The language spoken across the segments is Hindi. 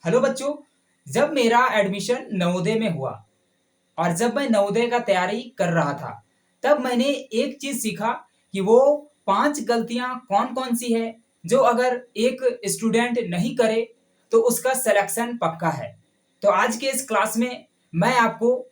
हेलो बच्चों, जब मेरा एडमिशन नवोदय में हुआ और जब मैं नवोदय का तैयारी कर रहा था, तब मैंने एक चीज सीखा कि वो 5 गलतियां कौन कौन सी है जो अगर एक स्टूडेंट नहीं करे तो उसका सिलेक्शन पक्का है। तो आज के इस क्लास में मैं आपको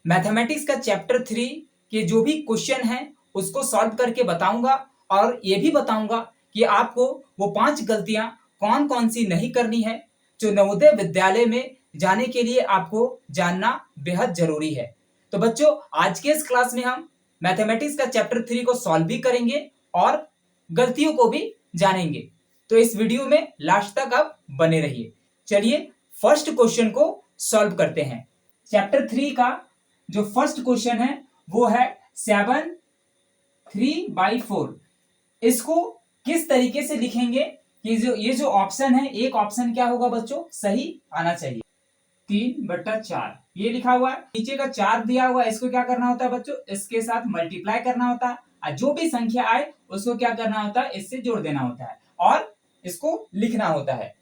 मैथमेटिक्स का चैप्टर 3 के जो भी क्वेश्चन हैं उसको सॉल्व करके बताऊंगा और ये भी बताऊंगा कि आपको वो 5 गलतियां कौन कौन सी नहीं करनी है जो नवोदय विद्यालय में जाने के लिए आपको जानना बेहद जरूरी है। तो बच्चों, आज के इस क्लास में हम मैथमेटिक्स का चैप्टर 3 को सॉल्व भी करेंगे और गलतियों को भी जानेंगे। तो इस वीडियो में लास्ट तक आप बने रहिए। चलिए फर्स्ट क्वेश्चन को सॉल्व करते हैं। चैप्टर 3 का जो फर्स्ट क्वेश्चन है वो है 7/3/4। इसको किस तरीके से लिखेंगे कि ये जो ऑप्शन है, एक ऑप्शन क्या होगा बच्चों, सही आना चाहिए। 3/4 ये लिखा हुआ है, नीचे का 4 दिया हुआ है, इसको क्या करना होता है बच्चों, इसके साथ मल्टीप्लाई करना होता है और जो भी संख्या आए उसको क्या करना होता है, इससे जोड़ देना होता है और इसको लिखना होता है।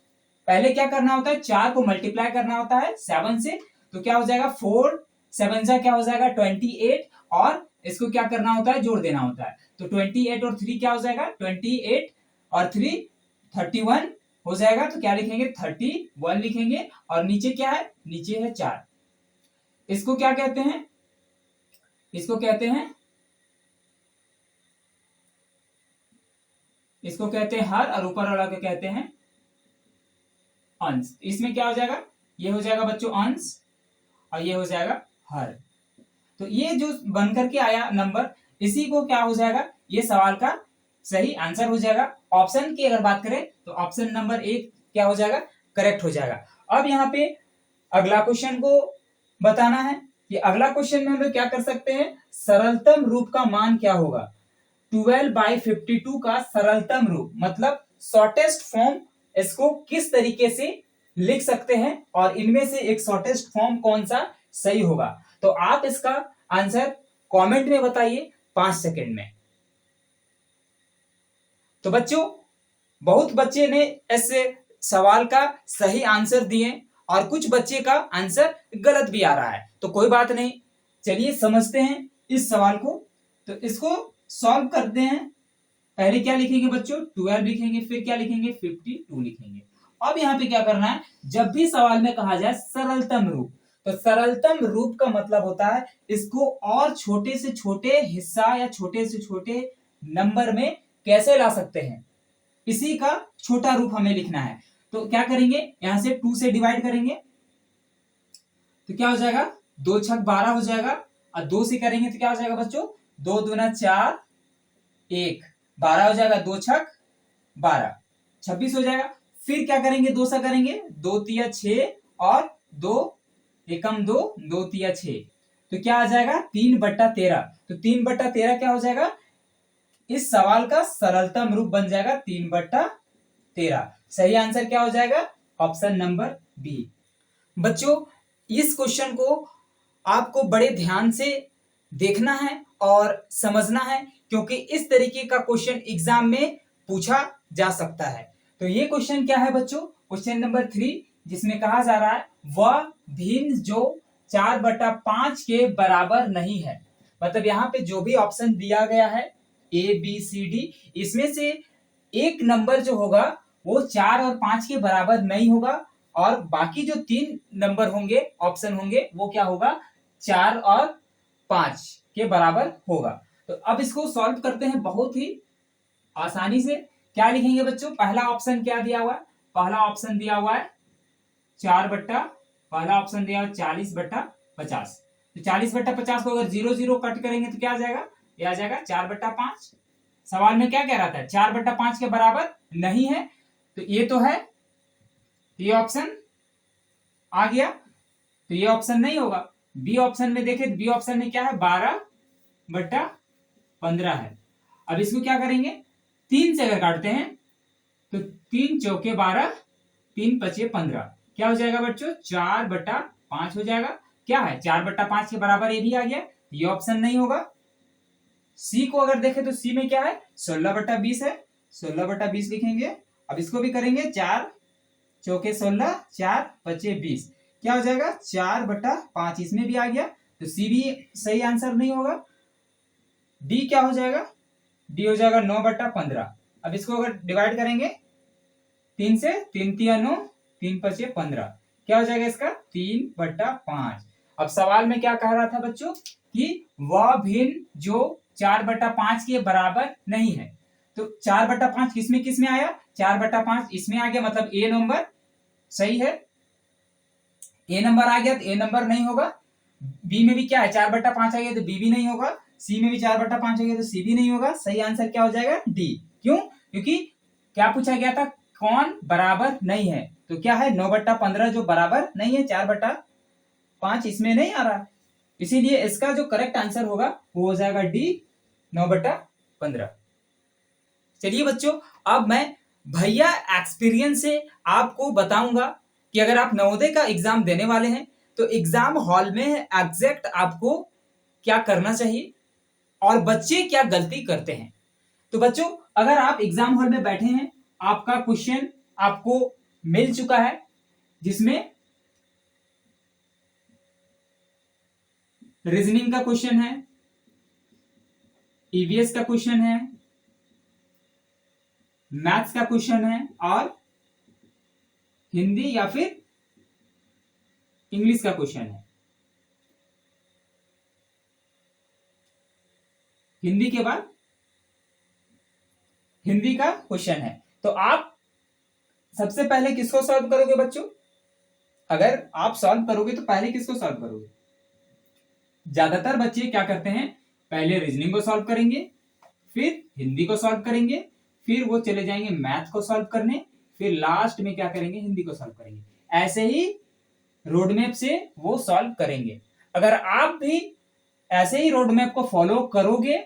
पहले क्या करना होता है, 4 को मल्टीप्लाई करना होता है 7 से, तो क्या हो जाएगा 4 7 जा क्या हो जाएगा 28 और इसको क्या करना होता है, जोड़ देना होता है। तो 28 और 3 क्या हो जाएगा, 28 और 3 31 हो जाएगा। तो क्या लिखेंगे, 31 लिखेंगे और नीचे क्या है, नीचे है 4। इसको क्या कहते हैं, इसको कहते हैं हर और ऊपर वाला को कहते हैं अंश। इसमें क्या हो जाएगा, ये हो जाएगा बच्चों अंश और ये हो जाएगा हर। तो ये जो बनकर के आया नंबर, इसी को क्या हो जाएगा, ये सवाल का सही आंसर हो जाएगा। ऑप्शन की अगर बात करें तो ऑप्शन नंबर 1 क्या हो जाएगा, करेक्ट हो जाएगा। अब यहाँ पे अगला क्वेश्चन को बताना है कि अगला क्वेश्चन में हम लोग क्या कर सकते हैं, सरलतम रूप का मान क्या होगा। 12/52 का सरलतम रूप मतलब शॉर्टेस्ट फॉर्म, इसको किस तरीके से लिख सकते हैं और इनमें से एक शॉर्टेस्ट फॉर्म कौन सा सही होगा। तो आप इसका आंसर कमेंट में बताइए 5 सेकंड में। तो बच्चों, बहुत बच्चे ने इस सवाल का सही आंसर दिए और कुछ बच्चे का आंसर गलत भी आ रहा है, तो कोई बात नहीं, चलिए समझते हैं इस सवाल को। तो इसको सॉल्व करते हैं। पहले क्या लिखेंगे बच्चों, 12 लिखेंगे, फिर क्या लिखेंगे, 52 लिखेंगे। अब यहाँ पे क्या करना है, जब भी सवाल में कहा जाए सरलतम रूप, तो सरलतम रूप का मतलब होता है इसको और छोटे से छोटे हिस्सा या छोटे से छोटे नंबर में कैसे ला सकते हैं, इसी का छोटा रूप हमें लिखना है। तो क्या करेंगे, यहां से 2 से डिवाइड करेंगे तो क्या हो जाएगा, 2 छक 12 हो जाएगा और 2 से करेंगे तो क्या हो जाएगा बच्चों, 2 दूना 4 1 12 हो जाएगा, 2 छक 12 26 हो जाएगा। फिर क्या करेंगे, 2 सा करेंगे, 2 तिया 6 और 2 एकम 2 2 तिया 6, तो क्या आ जाएगा 3/13। तो 3/13 क्या हो जाएगा, इस सवाल का सरलतम रूप बन जाएगा 3/13। सही आंसर क्या हो जाएगा, ऑप्शन नंबर बी। बच्चों, इस क्वेश्चन को आपको बड़े ध्यान से देखना है और समझना है, क्योंकि इस तरीके का क्वेश्चन एग्जाम में पूछा जा सकता है। तो ये क्वेश्चन क्या है बच्चों, क्वेश्चन नंबर 3, जिसमें कहा जा रहा है वह भिन्न जो 4/5 के बराबर नहीं है। मतलब यहाँ पे जो भी ऑप्शन दिया गया है ABCD, इसमें से एक नंबर जो होगा वो 4 और 5 के बराबर नहीं होगा और बाकी जो 3 नंबर होंगे, ऑप्शन होंगे, वो क्या होगा, 4 और 5 के बराबर होगा। तो अब इसको सॉल्व करते हैं बहुत ही आसानी से। क्या लिखेंगे बच्चों, पहला ऑप्शन क्या दिया हुआ है, पहला ऑप्शन दिया हुआ है 40/50। तो 40/50 को अगर 0 0 कट करेंगे तो क्या आ जाएगा, ये आ जाएगा 4/5। सवाल में क्या कह रहा था, 4/5 के बराबर नहीं है, तो ये तो है, ये ऑप्शन आ गया, तो ये ऑप्शन नहीं होगा। बी ऑप्शन में देखें, बी ऑप्शन में क्या है, 12/15 है। अब इसको क्या करेंगे, 3 से अगर काटते हैं तो 3 चौके 12 3 पचे 15, क्या हो जाएगा बच्चों, 4/5 हो जाएगा। क्या है, 4/5 के बराबर ये भी आ गया, ये ऑप्शन नहीं होगा। सी को अगर देखें तो सी में क्या है, 16/20 है, 16/20 लिखेंगे। अब इसको भी करेंगे 4 चौके 16, 4 बचे 20, क्या हो जाएगा 4/5, इसमें भी आ गया, तो सी भी सही आंसर नहीं होगा। डी क्या हो जाएगा, डी हो जाएगा 9/15। अब इसको अगर डिवाइड करेंगे 3 से, 3 तिया 9, 3 5 15, क्या हो जाएगा इसका 3/5। अब सवाल में क्या कह रहा था बच्चों कि वह भिन्न जो 4/5 के बराबर नहीं है, तो 4/5 किसमें किसमें आया, 4/5 इसमें आ गया, मतलब ए नंबर सही है, ए नंबर आ गया तो ए नंबर नहीं होगा। बी में भी क्या है 4/5 आ गया तो बी भी नहीं होगा, सी में भी 4/5 आ गया तो सी भी नहीं होगा। सही आंसर क्या हो जाएगा डी। क्यों, क्योंकि क्या पूछा गया था, कौन बराबर नहीं है, तो क्या है 9/15 जो बराबर नहीं है, 4/5 इसमें नहीं आ रहा, इसीलिए इसका जो करेक्ट आंसर होगा वो हो जाएगा डी 9/15। चलिए बच्चों, अब मैं भैया एक्सपीरियंस से आपको बताऊंगा कि अगर आप नवोदय का एग्जाम देने वाले हैं तो एग्जाम हॉल में एग्जैक्ट आपको क्या करना चाहिए और बच्चे क्या गलती करते हैं। तो बच्चों, अगर आप एग्जाम हॉल में बैठे हैं, आपका क्वेश्चन आपको मिल चुका है, जिसमें रीजनिंग का क्वेश्चन है, ईवीएस का क्वेश्चन है, मैथ्स का क्वेश्चन है और हिंदी या फिर इंग्लिश का क्वेश्चन है। हिंदी के बाद हिंदी का क्वेश्चन है, तो आप सबसे पहले किसको सॉल्व करोगे बच्चों, अगर आप सॉल्व करोगे तो पहले किसको सॉल्व करोगे। ज्यादातर बच्चे क्या करते हैं, पहले रीजनिंग को सॉल्व करेंगे, फिर हिंदी को सॉल्व करेंगे, फिर वो चले जाएंगे मैथ को सॉल्व करने, फिर लास्ट में क्या करेंगे, हिंदी को सॉल्व करेंगे। ऐसे ही रोड मैप से वो सॉल्व करेंगे। अगर आप भी ऐसे ही रोड मैप को फॉलो करोगे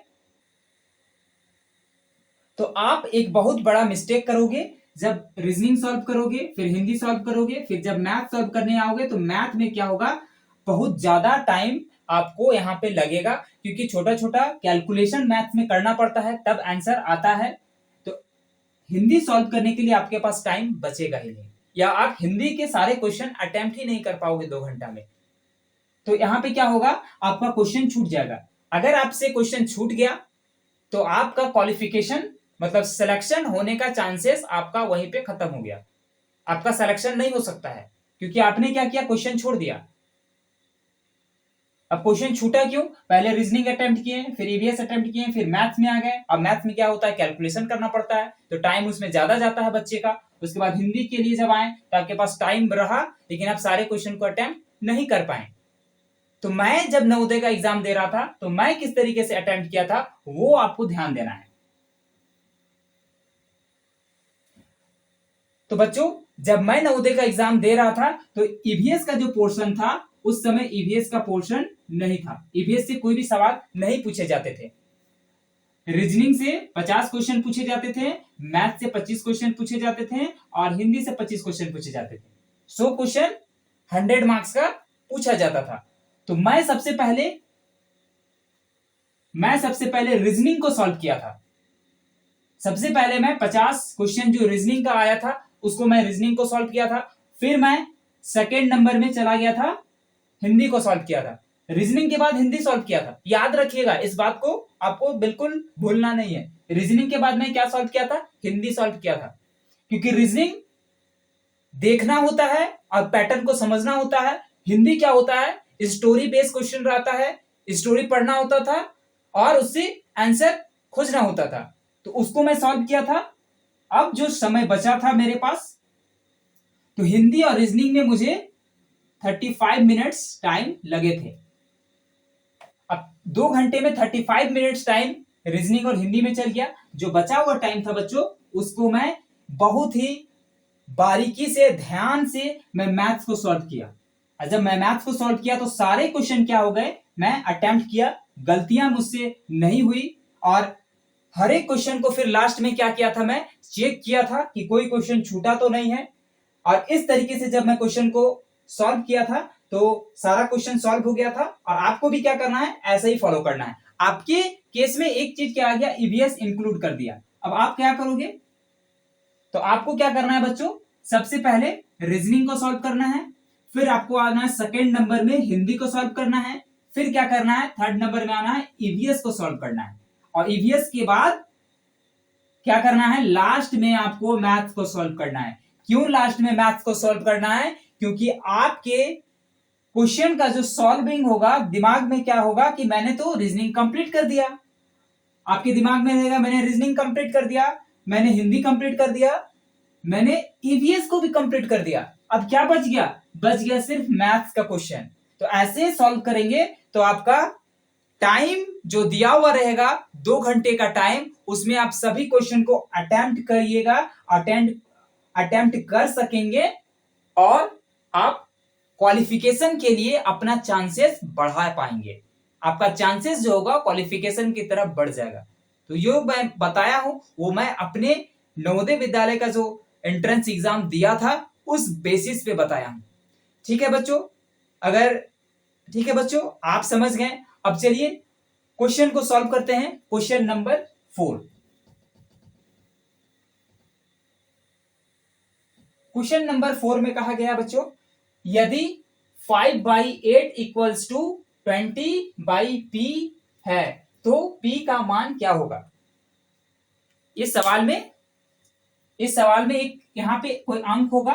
तो आप एक बहुत बड़ा मिस्टेक करोगे। जब रीजनिंग सॉल्व करोगे, फिर हिंदी सॉल्व करोगे, फिर जब मैथ सॉल्व करने आओगे तो मैथ में क्या होगा, बहुत ज्यादा टाइम आपको यहाँ पे लगेगा, क्योंकि छोटा छोटा कैलकुलेशन मैथ में करना पड़ता है, तब आंसर आता है। तो हिंदी सॉल्व करने के लिए आपके पास टाइम बचेगा ही नहीं, या आप हिंदी के सारे क्वेश्चन अटेम्प्ट ही नहीं कर पाओगे 2 घंटा में। तो यहाँ पे क्या होगा, आपका क्वेश्चन छूट जाएगा। अगर आपसे क्वेश्चन छूट गया तो आपका क्वालिफिकेशन मतलब सिलेक्शन होने का चांसेस आपका वहीं पे खत्म हो गया, आपका सिलेक्शन नहीं हो सकता है, क्योंकि आपने क्या किया, क्वेश्चन छोड़ दिया। अब क्वेश्चन छूटा क्यों, पहले रीजनिंग अटेम्प्ट किए, फिर ईवीएस अटेम्प्ट किए, फिर मैथ्स में आ गए। अब मैथ्स में क्या होता है, कैलकुलेशन करना पड़ता है, तो टाइम उसमें ज्यादा जाता है बच्चे का। उसके बाद हिंदी के लिए जब आए तो आपके पास टाइम रहा, लेकिन आप सारे क्वेश्चन को अटेम्प्ट नहीं कर पाए। तो मैं जब नवोदय का एग्जाम दे रहा था तो मैं किस तरीके से अटेम्प्ट किया था वो आपको ध्यान देना है। तो बच्चों, जब मैं नवोदय का एग्जाम दे रहा था तो ईवीएस का जो पोर्शन था, उस समय ईवीएस का पोर्शन नहीं था, ईवीएस से कोई भी सवाल नहीं पूछे जाते थे। रीजनिंग से 50 क्वेश्चन पूछे जाते थे, मैथ से 25 क्वेश्चन पूछे जाते थे और हिंदी से 25 क्वेश्चन पूछे जाते थे। 100 क्वेश्चन 100 मार्क्स का पूछा जाता था। तो मैं सबसे पहले रीजनिंग को सॉल्व किया था। सबसे पहले मैं 50 क्वेश्चन जो रीजनिंग का आया था उसको मैं रीजनिंग को सॉल्व किया था, फिर मैं सेकेंड नंबर में चला गया था, हिंदी को सॉल्व किया था, रीजनिंग के बाद हिंदी सॉल्व किया था। याद रखिएगा इस बात को, आपको बिल्कुल भूलना नहीं है। रीजनिंग के बाद मैं क्या सॉल्व किया था, हिंदी सॉल्व किया था, क्योंकि रीजनिंग देखना होता है और पैटर्न को समझना होता है। हिंदी क्या होता है, स्टोरी बेस्ड क्वेश्चन रहता है, स्टोरी पढ़ना होता था और उससे आंसर खोजना होता था, तो उसको मैं सॉल्व किया था। अब जो समय बचा था मेरे पास, तो हिंदी और रीजनिंग में मुझे 35 मिनट्स टाइम लगे थे। अब 2 घंटे में 35 मिनट्स टाइम रीजनिंग और हिंदी में चल गया। जो बचा हुआ टाइम था बच्चों, उसको मैं बहुत ही बारीकी से ध्यान से मैं मैथ्स को सॉल्व किया। और जब मैं मैथ्स को सॉल्व किया तो सारे क्वेश्चन क्या हो गए, मैं अटेम्प्ट किया, गलतियां मुझसे नहीं हुई, और हर एक क्वेश्चन को फिर लास्ट में क्या किया था, मैं चेक किया था कि कोई क्वेश्चन छूटा तो नहीं है। और इस तरीके से जब मैं क्वेश्चन को सॉल्व किया था तो सारा क्वेश्चन सॉल्व हो गया था। और आपको भी क्या करना है, ऐसा ही फॉलो करना है। आपके केस में एक चीज क्या आ गया, ईवीएस इंक्लूड कर दिया। अब आप क्या करोगे, तो आपको क्या करना है बच्चों, सबसे पहले रीजनिंग को सॉल्व करना है, फिर आपको आना है सेकेंड नंबर में हिंदी को सॉल्व करना है, फिर क्या करना है थर्ड नंबर में आना है ईवीएस को सॉल्व करना है, और ईवीएस के बाद क्या करना है लास्ट में आपको मैथ्स को सॉल्व करना है। क्यों लास्ट में मैथ्स को सॉल्व करना है? क्योंकि आपके क्वेश्चन का जो सॉल्विंग होगा दिमाग में क्या होगा कि मैंने तो रीजनिंग कंप्लीट कर दिया, आपके दिमाग में रहेगा मैंने रीजनिंग कंप्लीट कर दिया, मैंने हिंदी कंप्लीट कर दिया, मैंने ईवीएस को भी कंप्लीट कर दिया, अब क्या बच गया? बच गया सिर्फ मैथ्स का क्वेश्चन। तो ऐसे सॉल्व करेंगे तो आपका टाइम जो दिया हुआ रहेगा 2 घंटे का टाइम, उसमें आप सभी क्वेश्चन को अटेम्प्ट करिएगा, अटेम्प्ट कर सकेंगे और आप क्वालिफिकेशन के लिए अपना चांसेस बढ़ा पाएंगे, आपका चांसेस जो होगा क्वालिफिकेशन की तरफ बढ़ जाएगा। तो जो मैं बताया हूं वो मैं अपने नवोदय विद्यालय का जो एंट्रेंस एग्जाम दिया था उस बेसिस पे बताया हूं। ठीक है बच्चों, अगर ठीक है बच्चों आप समझ गए। अब चलिए क्वेश्चन को सॉल्व करते हैं। क्वेश्चन नंबर 4, क्वेश्चन नंबर 4 में कहा गया बच्चों यदि 5/8 इक्वल्स टू 20/p है तो p का मान क्या होगा। इस सवाल में एक यहां पे कोई अंक होगा,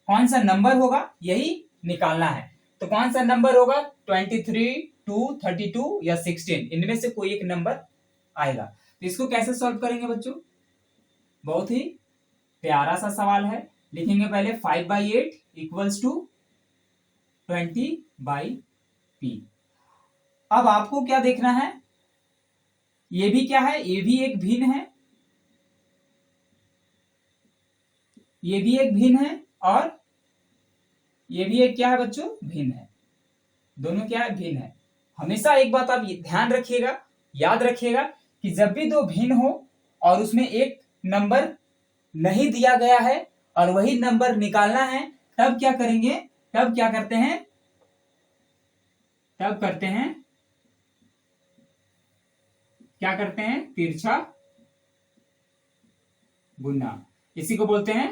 कौन सा नंबर होगा यही निकालना है। तो कौन सा नंबर होगा 23, 2, 32 या 16, इनमें से कोई एक नंबर आएगा। तो इसको कैसे सॉल्व करेंगे बच्चों? बहुत ही प्यारा सा सवाल है। लिखेंगे पहले 5/8 इक्वल्स टू 20/p। अब आपको क्या देखना है, ये भी क्या है, ये भी एक भिन्न है, ये भी एक भिन्न है और ये भी एक क्या है बच्चों भिन्न है, दोनों क्या है भिन्न है। हमेशा एक बात आप ध्यान रखिएगा, याद रखिएगा कि जब भी दो भिन्न हो और उसमें एक नंबर नहीं दिया गया है और वही नंबर निकालना है, तब क्या करेंगे, तब क्या करते हैं, तब करते हैं क्या करते हैं तिरछा गुना, इसी को बोलते हैं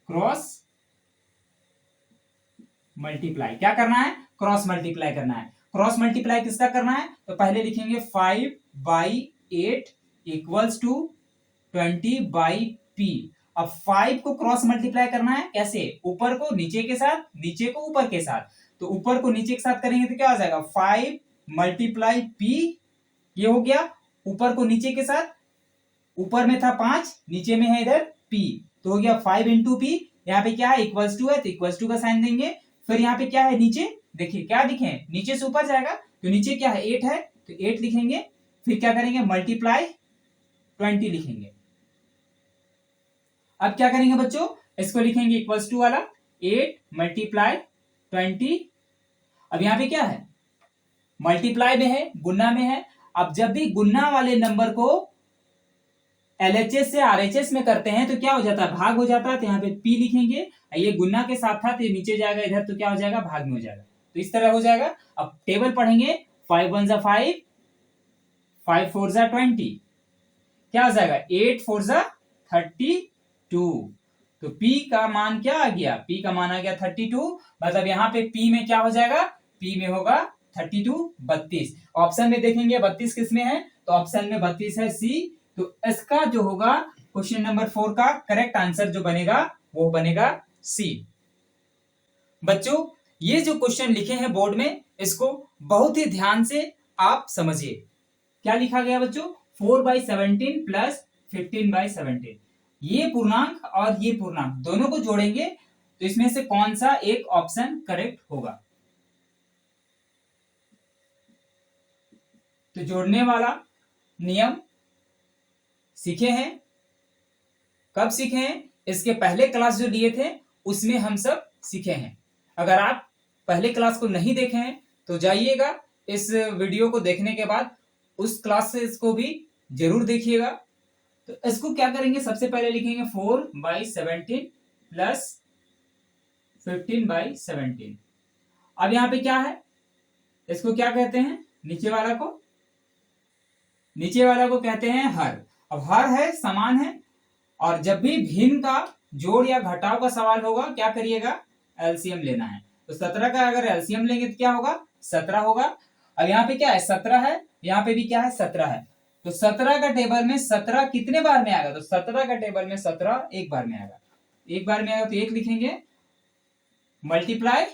क्रॉस मल्टीप्लाई। क्या करना है, क्रॉस मल्टीप्लाई करना है। क्रॉस मल्टीप्लाई किसका करना है, तो पहले लिखेंगे 5/8 इक्वल्स टू 20/p। अब 5 को क्रॉस मल्टीप्लाई करना है, कैसे, ऊपर को नीचे के साथ, नीचे को ऊपर के साथ। तो ऊपर को नीचे के साथ करेंगे तो क्या हो जाएगा 5 × p, ये हो गया। ऊपर को नीचे के साथ, ऊपर में था 5, नीचे में है इधर p, तो हो गया 5 × p। यहाँ पे क्या है इक्वल्स टू है तो इक्वल्स टू का साइन देंगे। फिर यहाँ पे क्या है नीचे, देखिए क्या दिखे, नीचे से ऊपर जाएगा तो नीचे क्या है 8 है तो 8 लिखेंगे। फिर क्या करेंगे मल्टीप्लाई 20 लिखेंगे। अब क्या करेंगे बच्चों, इसको लिखेंगे इक्वल्स टू वाला 8 × 20। अब यहाँ पे क्या है मल्टीप्लाई में है, गुना में है। अब जब भी गुना वाले नंबर को LHS से RHS में करते हैं तो क्या हो जाता है भाग हो जाता है, तो यहाँ पे p लिखेंगे। ये गुना के साथ था तो ये नीचे जाएगा इधर, तो क्या हो जाएगा भाग में हो जाएगा, तो इस तरह हो जाएगा। अब टेबल पढ़ेंगे 5 × 1 = 5, 5 × 4 = 20, क्या हो जाएगा 8 × 4 = 32। तो p का मान क्या आ गया, p का मान आ गया 32। मतलब यहाँ पे p में क्या हो जाएगा, p में होगा 32 32। ऑप्शन में देखेंगे 32 किसमें है, तो ऑप्शन में 32 है C। तो इसका जो होगा क्वेश्चन नंबर 4 का करेक्ट आंसर जो बनेगा वो बनेगा C। बच्चों ये जो क्वेश्चन लिखे हैं बोर्ड में, इसको बहुत ही ध्यान से आप समझिए। क्या लिखा गया बच्चों 4/17 + 15/17। ये पूर्णांक और ये पूर्णांक दोनों को जोड़ेंगे तो इसमें से कौन सा एक ऑप्शन करेक्ट होगा। तो जोड़ने वाला नियम सीखे हैं, कब सीखे हैं, इसके पहले क्लास जो लिए थे उसमें हम सब सीखे हैं। अगर आप पहले क्लास को नहीं देखे हैं तो जाइएगा, इस वीडियो को देखने के बाद उस क्लासेस को भी जरूर देखिएगा। तो इसको क्या करेंगे, सबसे पहले लिखेंगे 4/17 + 15/17। अब यहाँ पे क्या है, इसको क्या कहते हैं, नीचे वाला को कहते हैं हर। अब हर है समान है, और जब भी भिन्न का जोड़ या घटाव का सवाल होगा क्या करिएगा, एलसीएम लेना है। तो 17 का अगर एलसीएम लेंगे तो क्या होगा, 17 होगा। अब यहाँ पे क्या है, 17 है, यहाँ पे भी क्या है, 17 है। तो 17 का टेबल में 17 कितने बार में आएगा, तो 17 का टेबल में 17 एक बार में आएगा। एक बार में आएगा तो एक लिखेंगे, मल्टीप्लाई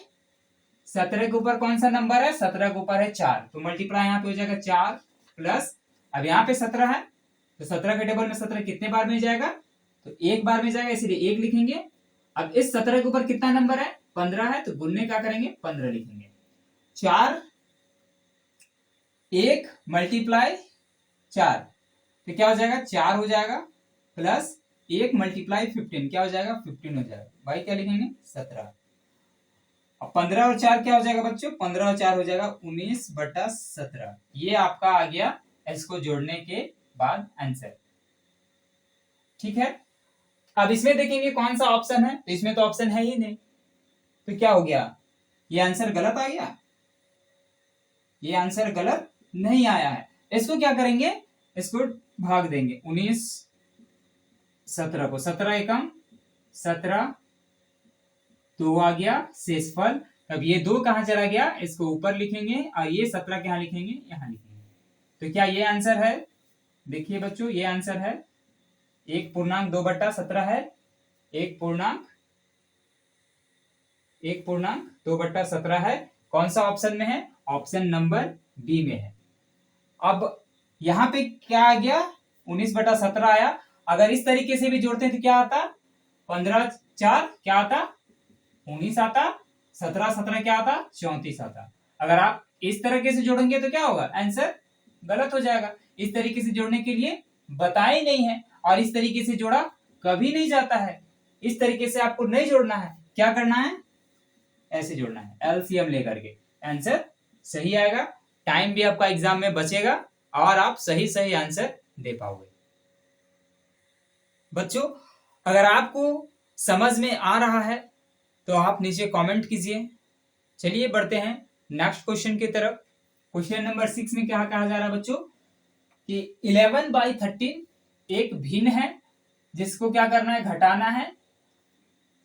17 के ऊपर कौन सा नंबर है, 17 के ऊपर है 4, तो मल्टीप्लाई यहाँ पे हो जाएगा 4 प्लस, अब यहाँ पे 17 है तो 17 के टेबल में 17 कितने बार में जाएगा, तो एक बार में जाएगा, इसलिए एक लिखेंगे। अब इस 17 के ऊपर कितना नंबर है, 15 है, तो गुणने क्या करेंगे, 15 लिखेंगे। 4 1 मल्टीप्लाई 4, तो क्या हो जाएगा, 4 हो जाएगा, प्लस 1 मल्टीप्लाई 15 क्या हो जाएगा, 15 हो जाएगा। भाई क्या लिखेंगे, 17। अब 15 और 4 क्या हो जाएगा बच्चों, 15 और 4 हो जाएगा 19/17। ये आपका आ गया इसको जोड़ने के बाद आंसर। ठीक है, अब इसमें देखेंगे कौन सा ऑप्शन है, तो इसमें तो ऑप्शन है ही नहीं, तो क्या हो गया, ये आंसर गलत आ गया, ये आंसर गलत नहीं आया है। इसको क्या करेंगे, इसको भाग देंगे, 19 17 को, 17 एकम 17, 2 आ गया शेषफल। अब ये 2 कहां चला गया, इसको ऊपर लिखेंगे, और ये 17 कहां लिखेंगे, यहां लिखेंगे। तो क्या ये आंसर है, देखिए बच्चों ये आंसर है, 1.2/17 है, 1.2/17 है। कौन सा ऑप्शन में है, ऑप्शन नंबर बी में है। अब यहां पे क्या आ गया, 19/17 आया। अगर इस तरीके से भी जोड़ते हैं तो क्या आता, 15 4 क्या आता, 19 आता, 17 17 क्या आता, 34 आता। अगर आप इस तरीके से जोड़ेंगे तो क्या होगा, आंसर गलत हो जाएगा। इस तरीके से जोड़ने के लिए बताया नहीं है, और इस तरीके से जोड़ा कभी नहीं जाता है। इस तरीके से आपको नहीं जोड़ना है, क्या करना है, ऐसे जोड़ना है, एलसीएम लेकर के आंसर सही आएगा। टाइम भी आपका एग्जाम में बचेगा और आप सही सही आंसर दे पाओगे। बच्चों अगर आपको समझ में आ रहा है तो आप नीचे कमेंट कीजिए। चलिए बढ़ते हैं नेक्स्ट क्वेश्चन की तरफ। क्वेश्चन नंबर 6 में क्या कहा जा रहा है बच्चों, कि 11/13 एक भिन्न है जिसको क्या करना है, घटाना है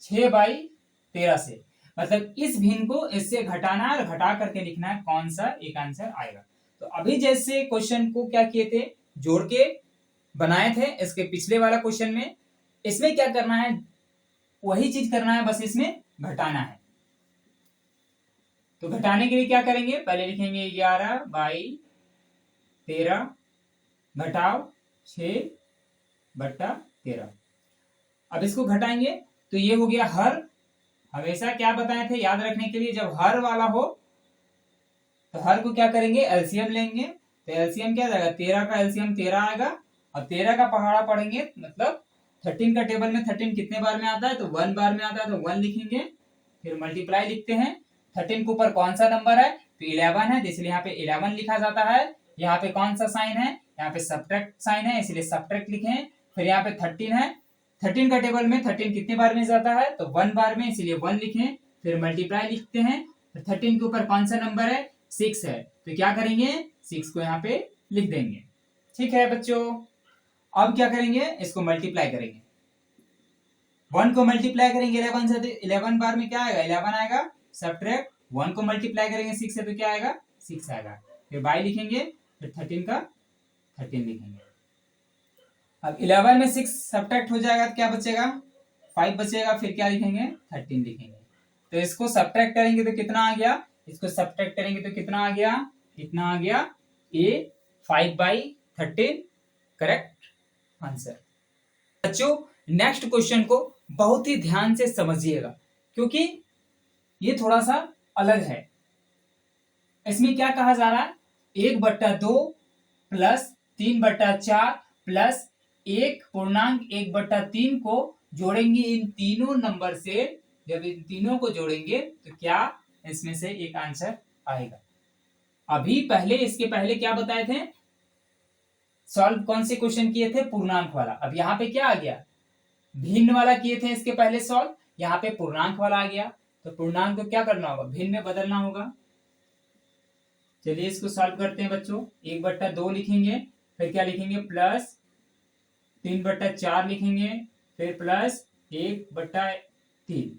6/13 से। मतलब इस भिन्न को इससे घटाना है और घटा करके लिखना है, कौन सा एक आंसर आएगा। तो अभी जैसे क्वेश्चन को क्या किए थे, जोड़ के बनाए थे इसके पिछले वाला क्वेश्चन में, इसमें क्या करना है, वही चीज करना है, बस इसमें घटाना है। तो घटाने के लिए क्या करेंगे, पहले लिखेंगे 11/13 घटाव 6/13। अब इसको घटाएंगे तो ये हो गया हर, हमेशा क्या बताए थे याद रखने के लिए, जब हर वाला हो तो हर को क्या करेंगे, एलसीएम लेंगे। तो एलसीएम क्या जाएगा, 13 का एलसीएम 13 आएगा, और 13 का पहाड़ा पढ़ेंगे, मतलब 13 का टेबल में 13 कितने बार में आता है, तो 1 बार में आता है, तो 1 लिखेंगे। फिर मल्टीप्लाई लिखते हैं, 13 के ऊपर कौन सा नंबर है, तो 11 है, तो इसलिए यहाँ पे 11 लिखा जाता है। यहाँ पे कौन सा साइन है, यहाँ पे सब्ट्रैक्ट साइन है, इसलिए सब्ट्रैक्ट लिखे। फिर यहाँ पे 13 है, 13 का टेबल में 13 कितने बार में जाता है, तो 1 बार में, इसलिए 1 लिखें। फिर मल्टीप्लाई लिखते हैं, 13 के ऊपर कौन सा नंबर है, 6 है, तो क्या करेंगे, 6 को यहाँ पे लिख देंगे। ठीक है बच्चों, अब क्या करेंगे, इसको मल्टीप्लाई करेंगे, 1 को मल्टीप्लाई करेंगे 11 से, 11 बार में क्या आएगा, 11 आएगा। सब्ट्रैक्ट 1 को मल्टीप्लाई करेंगे 6 से, तो क्या आएगा, 6 आएगा। फिर बाई लिखेंगे, फिर 13 का 13 लिखेंगे। अब 11 में 6 सब्ट्रैक्ट हो जाएगा तो क्या बचेगा, 5 बचेगा। फिर क्या लिखेंगे, 13 लिखेंगे। तो इसको सब्ट्रैक्ट करेंगे तो कितना आ गया, इसको सब्ट्रैक्ट करेंगे तो कितना आ गया, कितना आ गया, ए 5/13 करेक्ट आंसर। बच्चों नेक्स्ट क्वेश्चन को बहुत ही ध्यान से समझिएगा, क्योंकि ये थोड़ा सा अलग है। इसमें क्या कहा जा रहा है, 1/2 प्लस 3/4 प्लस 1.1/3 को जोड़ेंगे इन तीनों नंबर से। जब इन तीनों को जोड़ेंगे तो क्या इसमें से एक आंसर आएगा। अभी पहले, इसके पहले क्या बताए थे, सॉल्व कौन से क्वेश्चन किए थे, पूर्णांक वाला। अब यहाँ पे क्या आ गया, भिन्न वाला किए थे इसके पहले सॉल्व, यहाँ पे पूर्णांक वाला आ गया। तो पूर्णांक को क्या करना होगा, भिन्न में बदलना होगा। चलिए इसको सॉल्व करते हैं बच्चों। 1/2 लिखेंगे, फिर क्या लिखेंगे, प्लस 3/4 लिखेंगे, फिर प्लस 1/3।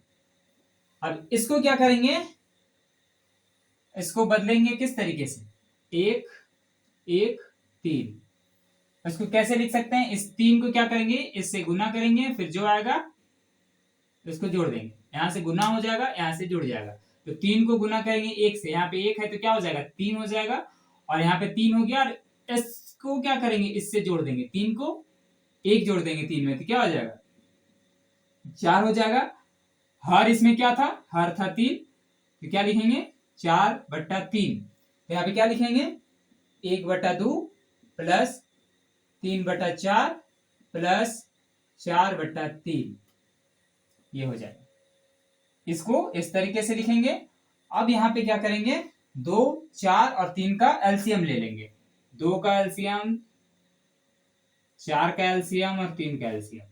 अब इसको क्या करेंगे, इसको बदलेंगे किस तरीके से, 1 1 3। इसको कैसे लिख सकते हैं, इस 3 को क्या करेंगे, इससे गुना करेंगे, फिर जो आएगा इसको जोड़ देंगे, यहां से गुना हो जाएगा, यहां से जुड़ जाएगा। तो 3 को गुना करेंगे 1 से, यहाँ पे 1 है तो क्या हो जाएगा, 3 हो जाएगा, और यहाँ पे 3 हो गया, और इसको क्या करेंगे, इससे जोड़ देंगे, 3 को 1 जोड़ देंगे 3 में, तो क्या हो जाएगा, 4 हो जाएगा। हर इसमें क्या था, हर था 3, तो क्या लिखेंगे, 4/3। तो यहाँ पे क्या लिखेंगे, 1/2 प्लस 3/4 प्लस 4/3, ये हो जाएगा। इसको इस तरीके से लिखेंगे। अब यहाँ पे क्या करेंगे, 2 4 और 3 का एलसीएम ले लेंगे, 2 का एलसीएम, 4 का एलसीएम और 3 का एलसीएम।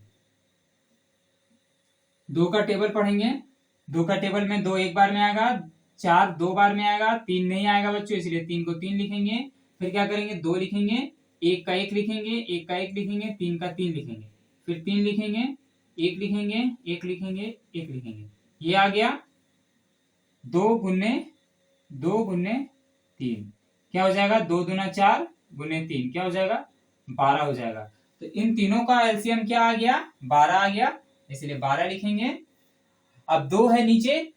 2 का टेबल पढ़ेंगे, 2 का टेबल में 2 एक बार में आएगा, 4 2 बार में आएगा, 3 नहीं आएगा बच्चों, इसलिए 3 को 3 लिखेंगे। फिर क्या करेंगे, 2 लिखेंगे, 1 का 1 लिखेंगे, 1 का 1 लिखेंगे, 3 का 3 लिखेंगे, फिर 3 लिखेंगे, 1 लिखेंगे, 1 लिखेंगे, 1 लिखेंगे। ये आ गया 2 गुने 3, क्या हो जाएगा, 2 दूना 4 गुने 3 क्या हो जाएगा, 12 हो जाएगा। तो इन तीनों का एलसीएम क्या आ गया, 12 आ गया, इसलिए 12 लिखेंगे। अब 2 है नीचे,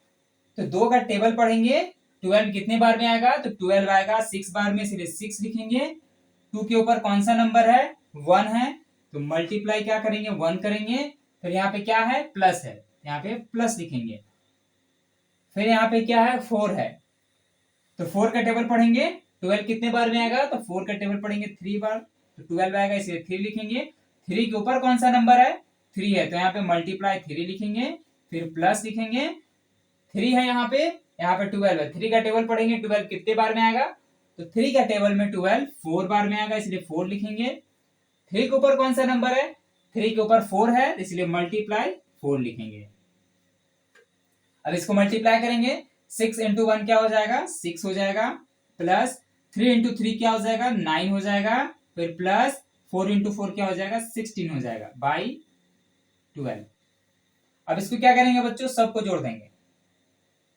तो 2 का टेबल पढ़ेंगे, 12 कितने बार में आएगा, तो 12 आएगा 6 बार में, इसलिए 6 लिखेंगे। 2 के ऊपर कौन सा नंबर है, 1 है, तो मल्टीप्लाई क्या करेंगे, 1 करेंगे। फिर यहाँ पे क्या है, प्लस है, यहाँ पे प्लस लिखेंगे। फिर यहाँ पे क्या है, 4 है, तो 4 का टेबल पढ़ेंगे, 12 कितने बार में आएगा, तो 4 का टेबल पढ़ेंगे 3 बार, तो 12 आएगा, इसलिए 3 लिखेंगे। 3 के ऊपर कौन सा नंबर है, 3 है, तो यहाँ पे मल्टीप्लाई 3 लिखेंगे, फिर प्लस लिखेंगे। 3 है यहाँ पे 12 है, 3 का टेबल पढ़ेंगे, 12 कितने बार में आएगा, तो 3 का टेबल में 12 4 बार में आएगा, इसलिए 4 लिखेंगे। 3 के ऊपर कौन सा नंबर है, 3 के ऊपर 4 है, इसलिए मल्टीप्लाई 4 लिखेंगे। अब इसको मल्टीप्लाई करेंगे, 6 इंटू 1 क्या हो जाएगा, 6 हो जाएगा, प्लस 3 इंटू 3 क्या हो जाएगा, 9 हो जाएगा, फिर प्लस 4 इंटू 4 क्या हो जाएगा, 16 हो जाएगा बाई 12। अब इसको क्या करेंगे बच्चों, सबको जोड़ देंगे,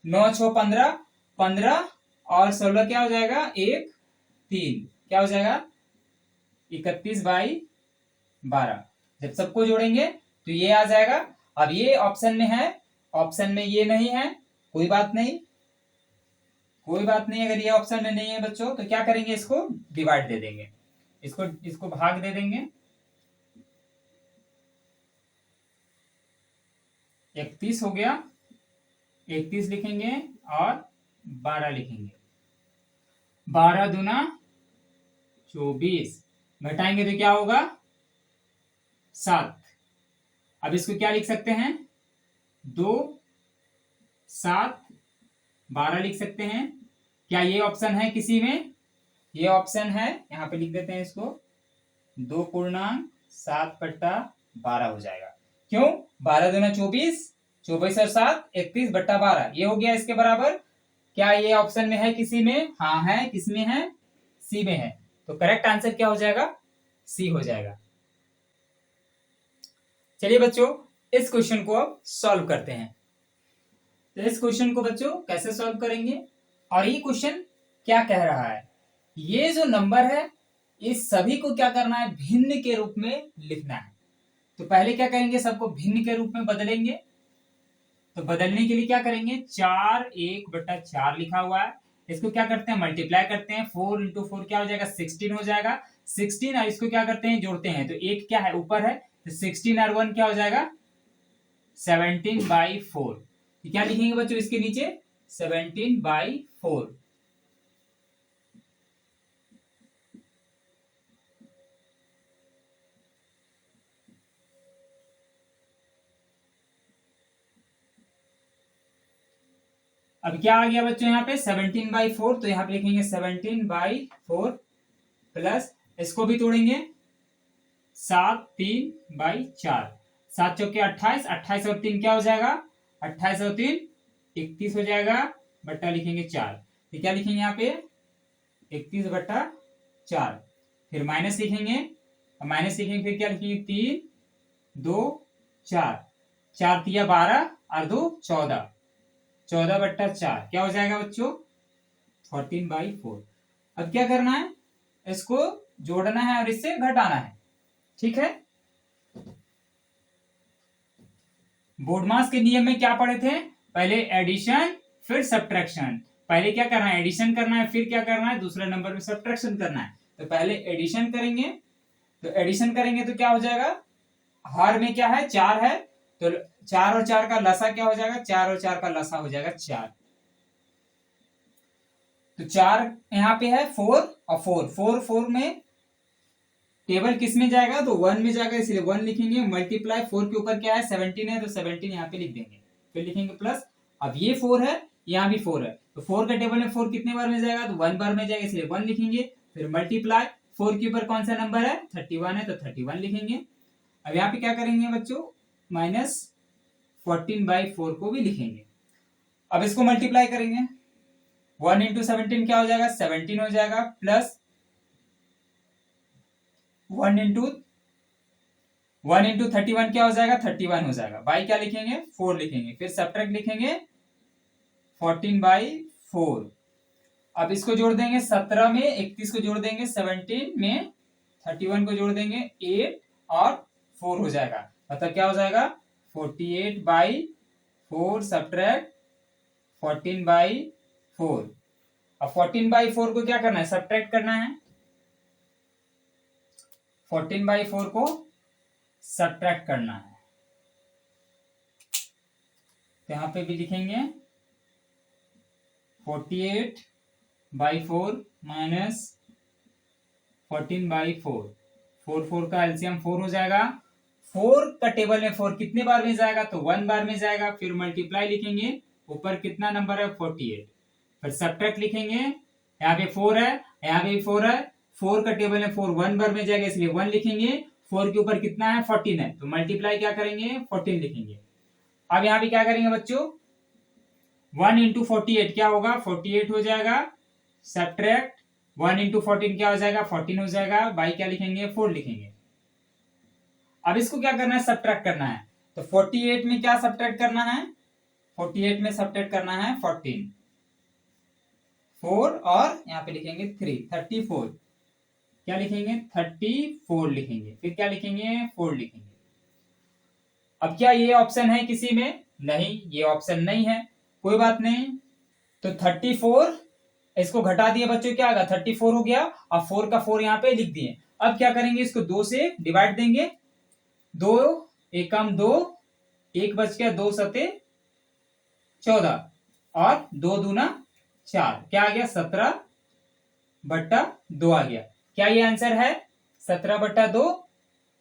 9 6 15, 15 और 16 क्या हो जाएगा, 1 3 क्या हो जाएगा, 31/12। जब सबको जोड़ेंगे तो ये आ जाएगा। अब ये ऑप्शन में है, ऑप्शन में ये नहीं है, कोई बात नहीं, कोई बात नहीं। अगर ये ऑप्शन में नहीं है बच्चों, तो क्या करेंगे, इसको डिवाइड दे देंगे, इसको भाग दे देंगे। 31 हो गया, 31 लिखेंगे और 12 लिखेंगे, 12 दूना 24, घटाएंगे तो क्या होगा, 7। अब इसको क्या लिख सकते हैं, 2 7 12 लिख सकते हैं। क्या ये ऑप्शन है किसी में, ये ऑप्शन है, यहां पे लिख देते हैं इसको, 2/7/12 हो जाएगा। क्यों, 12 दूना 24, 24 और 7 31/12, ये हो गया इसके बराबर। क्या ये ऑप्शन में है किसी में, हाँ है, किसमें है, सी में है, तो करेक्ट आंसर क्या हो जाएगा, सी हो जाएगा। चलिए बच्चों, इस क्वेश्चन को अब सॉल्व करते हैं। तो इस क्वेश्चन को बच्चों कैसे सॉल्व करेंगे, और ये क्वेश्चन क्या कह रहा है, ये जो नंबर है इस सभी को क्या करना है, भिन्न के रूप में लिखना है। तो पहले क्या करेंगे, सबको भिन्न के रूप में बदलेंगे। तो बदलने के लिए क्या करेंगे, 4 1/4 लिखा हुआ है, इसको क्या करते हैं, मल्टीप्लाई करते हैं, 4 इंटू 4 क्या हो जाएगा, 16 हो जाएगा, 16, और इसको क्या करते हैं, जोड़ते हैं, तो एक क्या है ऊपर है, तो 16 और 1 क्या हो जाएगा, 17/4। क्या लिखेंगे बच्चों इसके नीचे, 17/4। अब क्या आ गया बच्चों, यहाँ पे 17/4, तो यहाँ पे लिखेंगे 17/4 प्लस, इसको भी तोड़ेंगे, 7 3/4, 7 चौके 28, 28 और 3 क्या हो जाएगा, 28 और 3 31 हो जाएगा, बट्टा लिखेंगे 4, तो क्या लिखेंगे यहाँ पे 31/4, फिर माइनस लिखेंगे, अब माइनस लिखेंगे, फिर क्या लिखेंगे, 3 2 4, 4 तिया 12 और 2 14, 14/4 क्या हो जाएगा बच्चों, 14/4। अब क्या करना है, इसको जोड़ना है और इससे घटाना है। ठीक है, बोर्डमास के नियम में क्या पढ़े थे, पहले एडिशन फिर सब्ट्रैक्शन। पहले क्या करना है, एडिशन करना है, फिर क्या करना है, दूसरे नंबर में सब्ट्रैक्शन करना है। तो पहले एडिशन करेंगे, तो एडिशन करेंगे तो क्या हो जाएगा, हर में क्या है, 4 है, तो 4 और 4 का लसा क्या हो जाएगा, 4 और 4 का लसा हो जाएगा 4। तो 4 यहाँ पे है 4 और 4 में टेबल किस में जाएगा, तो 1 में जाएगा, इसलिए 1 लिखेंगे। मल्टीप्लाई 4 के ऊपर क्या है, 17 है, तो 17 यहाँ पे लिख देंगे। फिर लिखेंगे प्लस, अब ये 4 है, यहाँ भी 4 है, तो 4 का टेबल में 4 कितने बार में जाएगा, तो 1 बार में जाएगा, इसलिए 1 लिखेंगे। फिर मल्टीप्लाई 4 के ऊपर कौन सा नंबर है, 31 है, तो 31 लिखेंगे। अब यहाँ पे क्या करेंगे बच्चों, माइनस 14/4 को भी लिखेंगे। अब इसको मल्टीप्लाई करेंगे, 1 इंटू 17 क्या हो जाएगा, 17 हो जाएगा, प्लस 1 इंटू 31 क्या हो जाएगा, 31 हो जाएगा। बाई क्या लिखेंगे, 4 लिखेंगे, फिर सब्ट्रैक्ट लिखेंगे 14/4। अब इसको जोड़ देंगे, 17 में 31 को जोड़ देंगे, 17 में 31 को जोड़ देंगे, 8 और 4 हो जाएगा, मतलब क्या हो जाएगा, 48/4 सब्ट्रैक्ट 14/4। अब 14/4 को क्या करना है, सब्ट्रैक्ट करना है, 14/4 को सब्ट्रैक्ट करना है। तो यहां पे भी लिखेंगे 48/4 माइनस 14/4, 4 का एलसीएम 4 हो जाएगा। 4 का टेबल में 4 कितने बार में जाएगा, तो 1 बार में जाएगा। फिर मल्टीप्लाई लिखेंगे, ऊपर कितना नंबर है, 48, फिर सब्ट्रैक्ट लिखेंगे, यहाँ पे 4 है, यहाँ पे 4 है, 4 का टेबल में 4 1 बार में जाएगा, इसलिए 1 लिखेंगे। 4 के ऊपर कितना है, 14 है, तो मल्टीप्लाई क्या करेंगे, 14 लिखेंगे। अब यहाँ पे क्या करेंगे बच्चों, 1 इंटू 48 क्या होगा, 48 हो जाएगा, सब्ट्रैक्ट 1 इंटू 14 क्या हो जाएगा, 14 हो जाएगा। बाई क्या लिखेंगे, 4 लिखेंगे। अब इसको क्या करना है, सब्ट्रैक्ट करना है, तो 48 में क्या सब्ट्रैक्ट करना है, 48 में सब्ट्रैक्ट करना है 14, 4 और यहाँ पे लिखेंगे 3, 34 क्या लिखेंगे, 34 लिखेंगे। फिर क्या लिखेंगे, 4 लिखेंगे। अब क्या ये ऑप्शन है किसी में, नहीं, ये ऑप्शन नहीं है, कोई बात नहीं। तो 34 इसको घटा दिए बच्चों, क्या आएगा, 34 हो गया, और 4 का 4 यहाँ पे लिख दिए। अब क्या करेंगे, इसको 2 से डिवाइड देंगे, 2 एकम 2, 1 बच गया, 2 सते 14 और 2 दूना 4, क्या आ गया, 17/2 आ गया। क्या ये आंसर है, 17/2?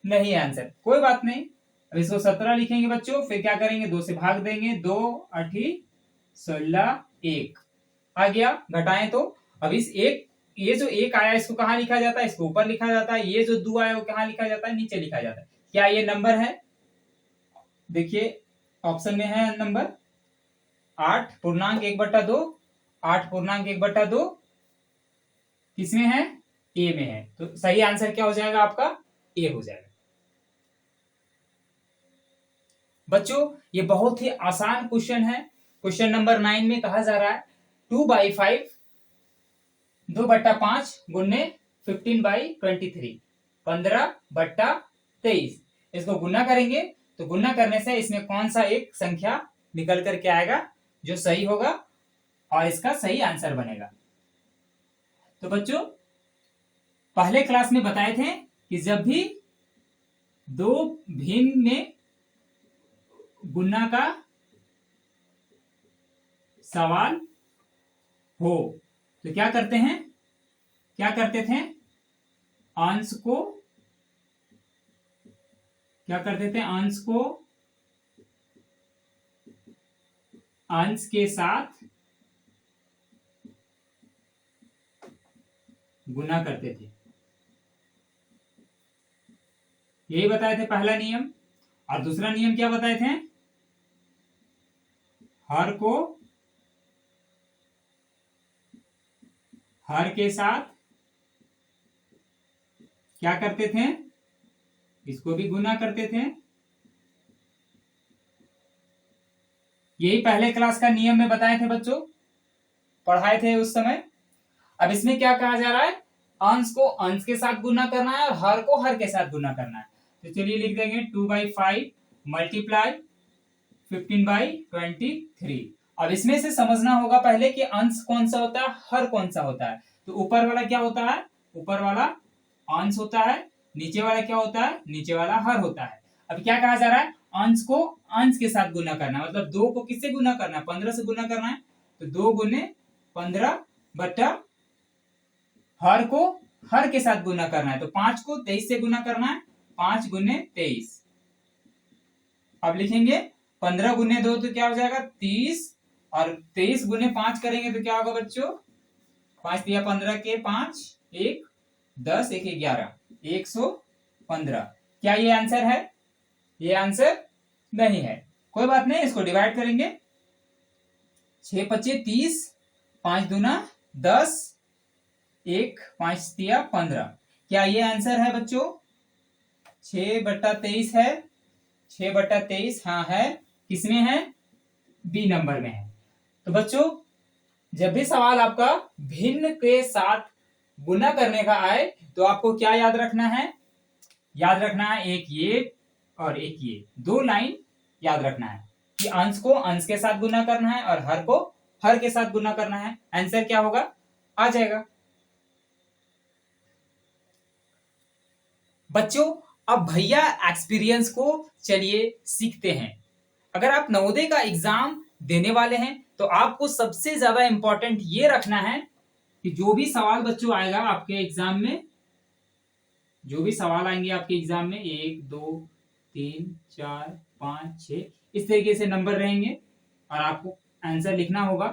नहीं है आंसर, कोई बात नहीं। अब इसको 17 लिखेंगे बच्चों, फिर क्या करेंगे, 2 से भाग देंगे, 2 8 16 1 आ गया। घटाएं तो अब इस एक, ये जो 1 आया इसको कहाँ लिखा जाता है, इसको ऊपर लिखा जाता है। ये जो 2 आया वो कहाँ लिखा जाता है, नीचे लिखा जाता है। क्या ये नंबर है, देखिए ऑप्शन में है नंबर 8.1/2, 8.1/2 किसमें है, ए में है। तो सही आंसर क्या हो जाएगा आपका, ए हो जाएगा। बच्चों ये बहुत ही आसान क्वेश्चन है। क्वेश्चन नंबर 9 में कहा जा रहा है 2/5 2/5 गुने 15/23 15/23। इसको गुना करेंगे, तो गुना करने से इसमें कौन सा एक संख्या निकल करके आएगा जो सही होगा और इसका सही आंसर बनेगा। तो बच्चों पहले क्लास में बताए थे कि जब भी दो भिन्न में गुना का सवाल हो तो क्या करते हैं, क्या करते थे, अंश को क्या करते थे, अंश को अंश के साथ गुना करते थे। यही बताए थे पहला नियम। और दूसरा नियम क्या बताए थे, हर को हर के साथ क्या करते थे, इसको भी गुना करते थे। यही पहले क्लास का नियम में बताए थे बच्चों, पढ़ाए थे उस समय। अब इसमें क्या कहा जा रहा है, अंश को अंश के साथ गुना करना है और हर को हर के साथ गुना करना है। तो चलिए लिख देंगे 2/5 मल्टीप्लाई 15/23। अब इसमें से समझना होगा पहले कि अंश कौन सा होता है, हर कौन सा होता है। तो ऊपर वाला क्या होता है, ऊपर वाला अंश होता है, नीचे वाला क्या होता है, नीचे वाला हर होता है। अब क्या कहा जा रहा है, अंश को अंश के साथ गुना करना है, मतलब 2 को किससे गुना करना है, 15 से गुना करना है। तो 2 गुने 15 बटा हर को हर के साथ गुना करना है, तो 5 को 23 से गुना करना है, 5 गुने 23। अब लिखेंगे 15 गुने 2 तो क्या हो जाएगा 30, और 23 गुने 5 करेंगे तो क्या होगा बच्चों, 5 दिया 15 के 5, 1 10 1 11, 115। क्या ये आंसर है, ये आंसर नहीं है, कोई बात नहीं, इसको डिवाइड करेंगे। 6 पच्चे 30, 5 दूना 10, 1 5 दिया 15। क्या ये आंसर है बच्चों, 6/23 है, 6/23 हाँ है। किसमें है, बी नंबर में है। तो बच्चों जब भी सवाल आपका भिन्न के साथ गुना करने का आए तो आपको क्या याद रखना है, याद रखना है एक ये और एक ये, 2 लाइन याद रखना है कि अंश को अंश के साथ गुना करना है और हर को हर के साथ गुना करना है। आंसर क्या होगा, आ जाएगा। बच्चों अब भैया एक्सपीरियंस को चलिए सीखते हैं। अगर आप नवोदय का एग्जाम देने वाले हैं तो आपको सबसे ज्यादा इंपॉर्टेंट ये रखना है कि जो भी सवाल बच्चों आएगा आपके एग्जाम में, जो भी सवाल आएंगे आपके एग्जाम में 1 2 3 4 5 6 इस तरीके से नंबर रहेंगे और आपको आंसर लिखना होगा।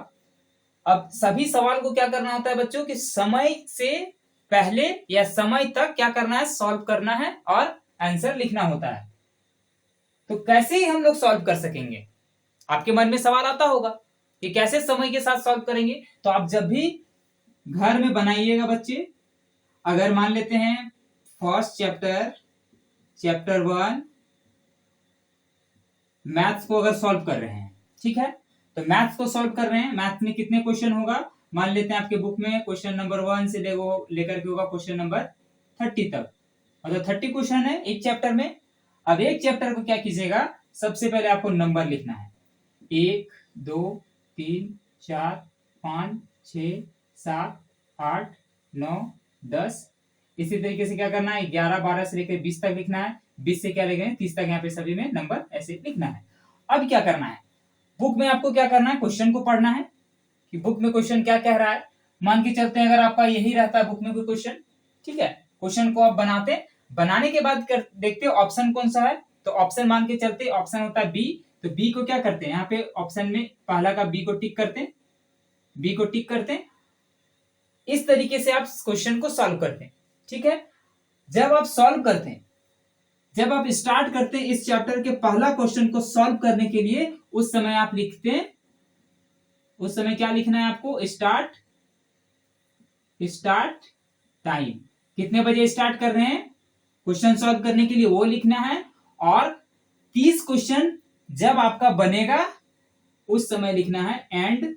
अब सभी सवाल को क्या करना होता है बच्चों कि समय से पहले या समय तक क्या करना है, सॉल्व करना है और आंसर लिखना होता है। तो कैसे ही हम लोग सॉल्व कर सकेंगे, आपके मन में सवाल आता होगा कि कैसे समय के साथ सॉल्व करेंगे। तो आप जब भी घर में बनाइएगा बच्चे, अगर मान लेते हैं फर्स्ट चैप्टर 1 मैथ्स को अगर सॉल्व कर रहे हैं, ठीक है, तो मैथ्स को सॉल्व कर रहे हैं, मैथ्स में कितने क्वेश्चन होगा, मान लेते हैं आपके बुक में क्वेश्चन नंबर 1 से लेकर के होगा क्वेश्चन नंबर 30 तक, मतलब 30 क्वेश्चन है एक चैप्टर में। अब एक चैप्टर को क्या कीजिएगा, सबसे पहले आपको नंबर लिखना है, 1 2 3 4 5 6 7 8 9 10। इसी तरीके से क्या करना है, 11 12 से लेकर 20 तक लिखना है, 20 से क्या लेंगे 30 तक, यहाँ पे सभी में नंबर ऐसे लिखना है। अब क्या करना है, बुक में आपको क्या करना है, क्वेश्चन को पढ़ना है कि बुक में क्वेश्चन क्या कह रहा है। मान के चलते हैं अगर आपका यही रहता है बुक में कोई क्वेश्चन, ठीक है, क्वेश्चन को आप बनाने के बाद देखते हो ऑप्शन कौन सा है, तो ऑप्शन मान के चलते ऑप्शन होता है बी। तो बी को क्या करते हैं, यहाँ पे ऑप्शन में पहला का बी को टिक करते हैं, बी को टिक करते हैं। इस तरीके से आप क्वेश्चन को सॉल्व करते हैं, ठीक है। जब आप सॉल्व करते हैं, जब आप स्टार्ट करते हैं इस चैप्टर के पहला क्वेश्चन को सॉल्व करने के लिए, उस समय आप लिखते हैं, उस समय क्या लिखना है आपको, स्टार्ट टाइम, कितने बजे स्टार्ट कर रहे हैं क्वेश्चन सॉल्व करने के लिए वो लिखना है, और 30 क्वेश्चन जब आपका बनेगा उस समय लिखना है एंड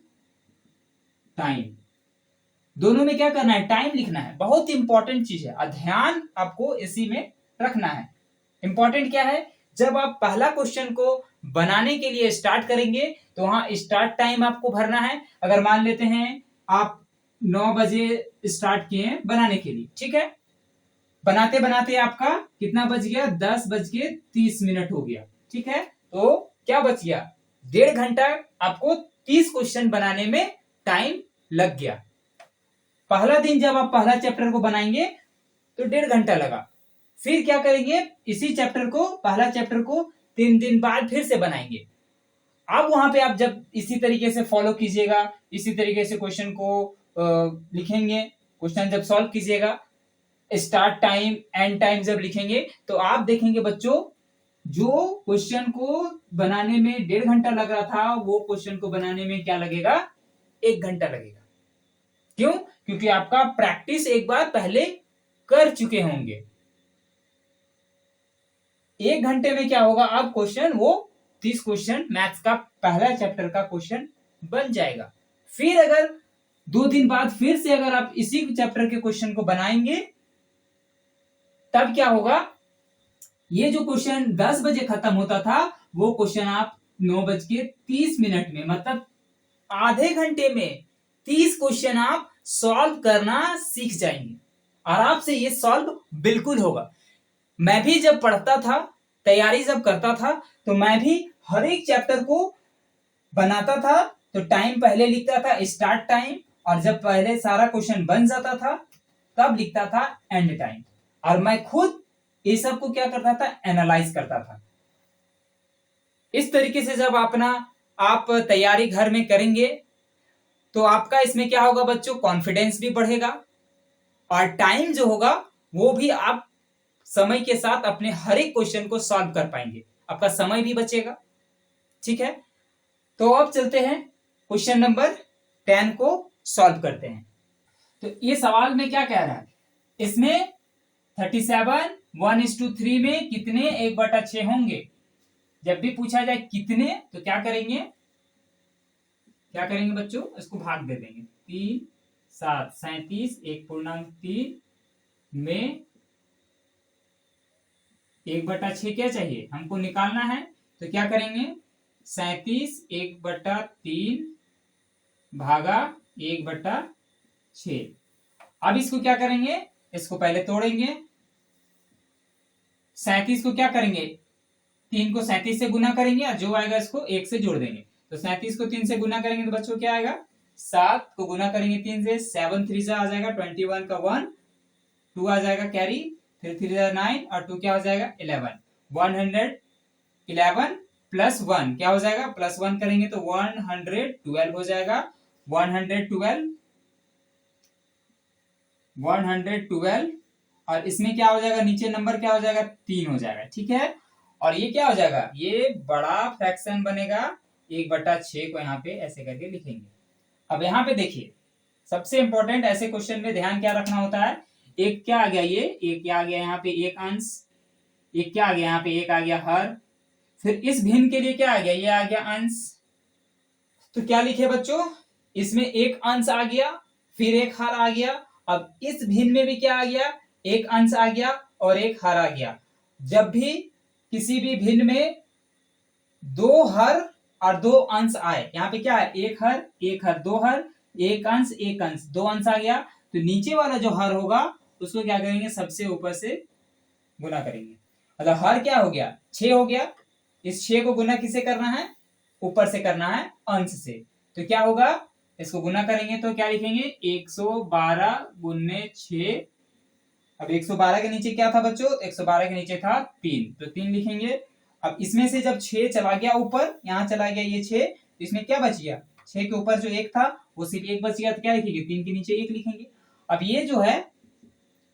टाइम। दोनों में क्या करना है, टाइम लिखना है, बहुत इंपॉर्टेंट चीज है, ध्यान आपको इसी में रखना है। इंपॉर्टेंट क्या है, जब आप पहला क्वेश्चन को बनाने के लिए स्टार्ट करेंगे तो वहां स्टार्ट टाइम आपको भरना है। अगर मान लेते हैं आप 9 बजे स्टार्ट किए हैं बनाने के लिए, ठीक है, बनाते बनाते आपका कितना बज गया, 10:30 हो गया, ठीक है, तो क्या बच गया, 1.5 घंटा आपको 30 क्वेश्चन बनाने में टाइम लग गया। पहला दिन जब आप पहला चैप्टर को बनाएंगे तो 1.5 घंटा लगा, फिर क्या करेंगे, इसी चैप्टर को, पहला चैप्टर को 3 दिन बाद फिर से बनाएंगे। अब वहां पे आप जब इसी तरीके से फॉलो कीजिएगा, इसी तरीके से क्वेश्चन को लिखेंगे, क्वेश्चन जब सॉल्व कीजिएगा, स्टार्ट टाइम एंड टाइम जब लिखेंगे तो आप देखेंगे बच्चों, जो क्वेश्चन को बनाने में 1.5 घंटा लग रहा था वो क्वेश्चन को बनाने में क्या लगेगा, 1 घंटा लगेगा। क्यों, क्योंकि आपका प्रैक्टिस एक बार पहले कर चुके होंगे। 1 घंटे में क्या होगा, अब क्वेश्चन वो 30 क्वेश्चन मैथ्स का पहला चैप्टर का क्वेश्चन बन जाएगा। फिर अगर 2 दिन बाद फिर से अगर आप इसी चैप्टर के क्वेश्चन को बनाएंगे, तब क्या होगा, ये जो क्वेश्चन 10 बजे खत्म होता था वो क्वेश्चन आप 9:30 में, मतलब आधे घंटे में 30 क्वेश्चन आप सॉल्व करना सीख जाएंगे। आराम से ये सॉल्व बिल्कुल होगा। मैं भी जब पढ़ता था, तैयारी जब करता था, तो मैं भी हर एक चैप्टर को बनाता था, तो टाइम पहले लिखता था, स्टार्ट टाइम, और जब पहले सारा क्वेश्चन बन जाता था तब लिखता था एंड टाइम। और मैं खुद ये सब को क्या करता था, एनालाइज करता था। इस तरीके से जब आप तैयारी घर में करेंगे तो आपका इसमें क्या होगा बच्चों, कॉन्फिडेंस भी बढ़ेगा, और टाइम जो होगा वो भी आप समय के साथ अपने हर एक क्वेश्चन को सॉल्व कर पाएंगे, आपका समय भी बचेगा। ठीक है, तो अब चलते हैं क्वेश्चन नंबर 10 को सॉल्व करते हैं। तो ये सवाल में क्या कह रहा है, इसमें 37 1:3 में कितने 1/6 होंगे। जब भी पूछा जाए कितने, तो क्या करेंगे बच्चों, इसको भाग दे देंगे। 3 7 37 1/3 में 1/6 क्या चाहिए हमको निकालना है, तो क्या करेंगे, 37 1/3 भागा 1/6। अब इसको क्या करेंगे, इसको पहले तोड़ेंगे। 37 को क्या करेंगे, 3 को 37 से गुना करेंगे, और जो आएगा इसको 1 से जोड़ देंगे। तो 37 को 3 से गुना करेंगे तो बच्चों क्या आएगा, 7 को गुना करेंगे 3 से, 7 3 से आ जाएगा 21 का 1, 2 आ जाएगा कैरी, फिर 3 9 और 2 क्या हो जाएगा 11। 111 प्लस 1 क्या हो जाएगा, प्लस 1 करेंगे तो 112 हो जाएगा। 112 और इसमें क्या हो जाएगा, नीचे नंबर क्या हो जाएगा, 3 हो जाएगा। ठीक है, और ये क्या हो जाएगा, ये बड़ा फ्रैक्शन बनेगा। 1/6 को यहाँ पे ऐसे करके लिखेंगे। अब यहाँ पे देखिए, सबसे इंपॉर्टेंट ऐसे क्वेश्चन में ध्यान क्या रखना होता है, एक क्या आ गया, ये एक क्या आ गया यहाँ पे एक अंश, एक क्या आ गया यहाँ पे एक आ गया हर, फिर इस भिन्न के लिए क्या आ गया, ये आ गया अंश। तो क्या लिखे बच्चों, इसमें एक अंश आ गया, फिर एक हर आ गया। अब इस भिन्न में भी क्या आ गया, एक अंश आ गया और एक हर आ गया। जब भी किसी भी भिन्न में 2 हर और 2 अंश आए, यहाँ पे क्या है, एक हर 2 हर, एक अंश 2 अंश आ गया, तो नीचे वाला जो हर होगा उसको क्या करेंगे, सबसे ऊपर से गुना करेंगे। मतलब हर क्या हो गया, 6 हो गया। इस 6 को गुना किसे करना है, ऊपर से करना है, अंश से। तो क्या होगा, इसको गुना करेंगे तो क्या लिखेंगे, 112 गुने 6। अब 112 के नीचे क्या था बच्चों, 112 के नीचे था 3, तो 3 लिखेंगे। अब इसमें से जब 6 चला गया ऊपर, यहाँ चला गया ये 6, तो इसमें क्या बच गया, 6 के ऊपर जो 1 था वो सिर्फ 1 बच गया, तो क्या लिखेंगे, 3 के नीचे 1 लिखेंगे। अब ये जो है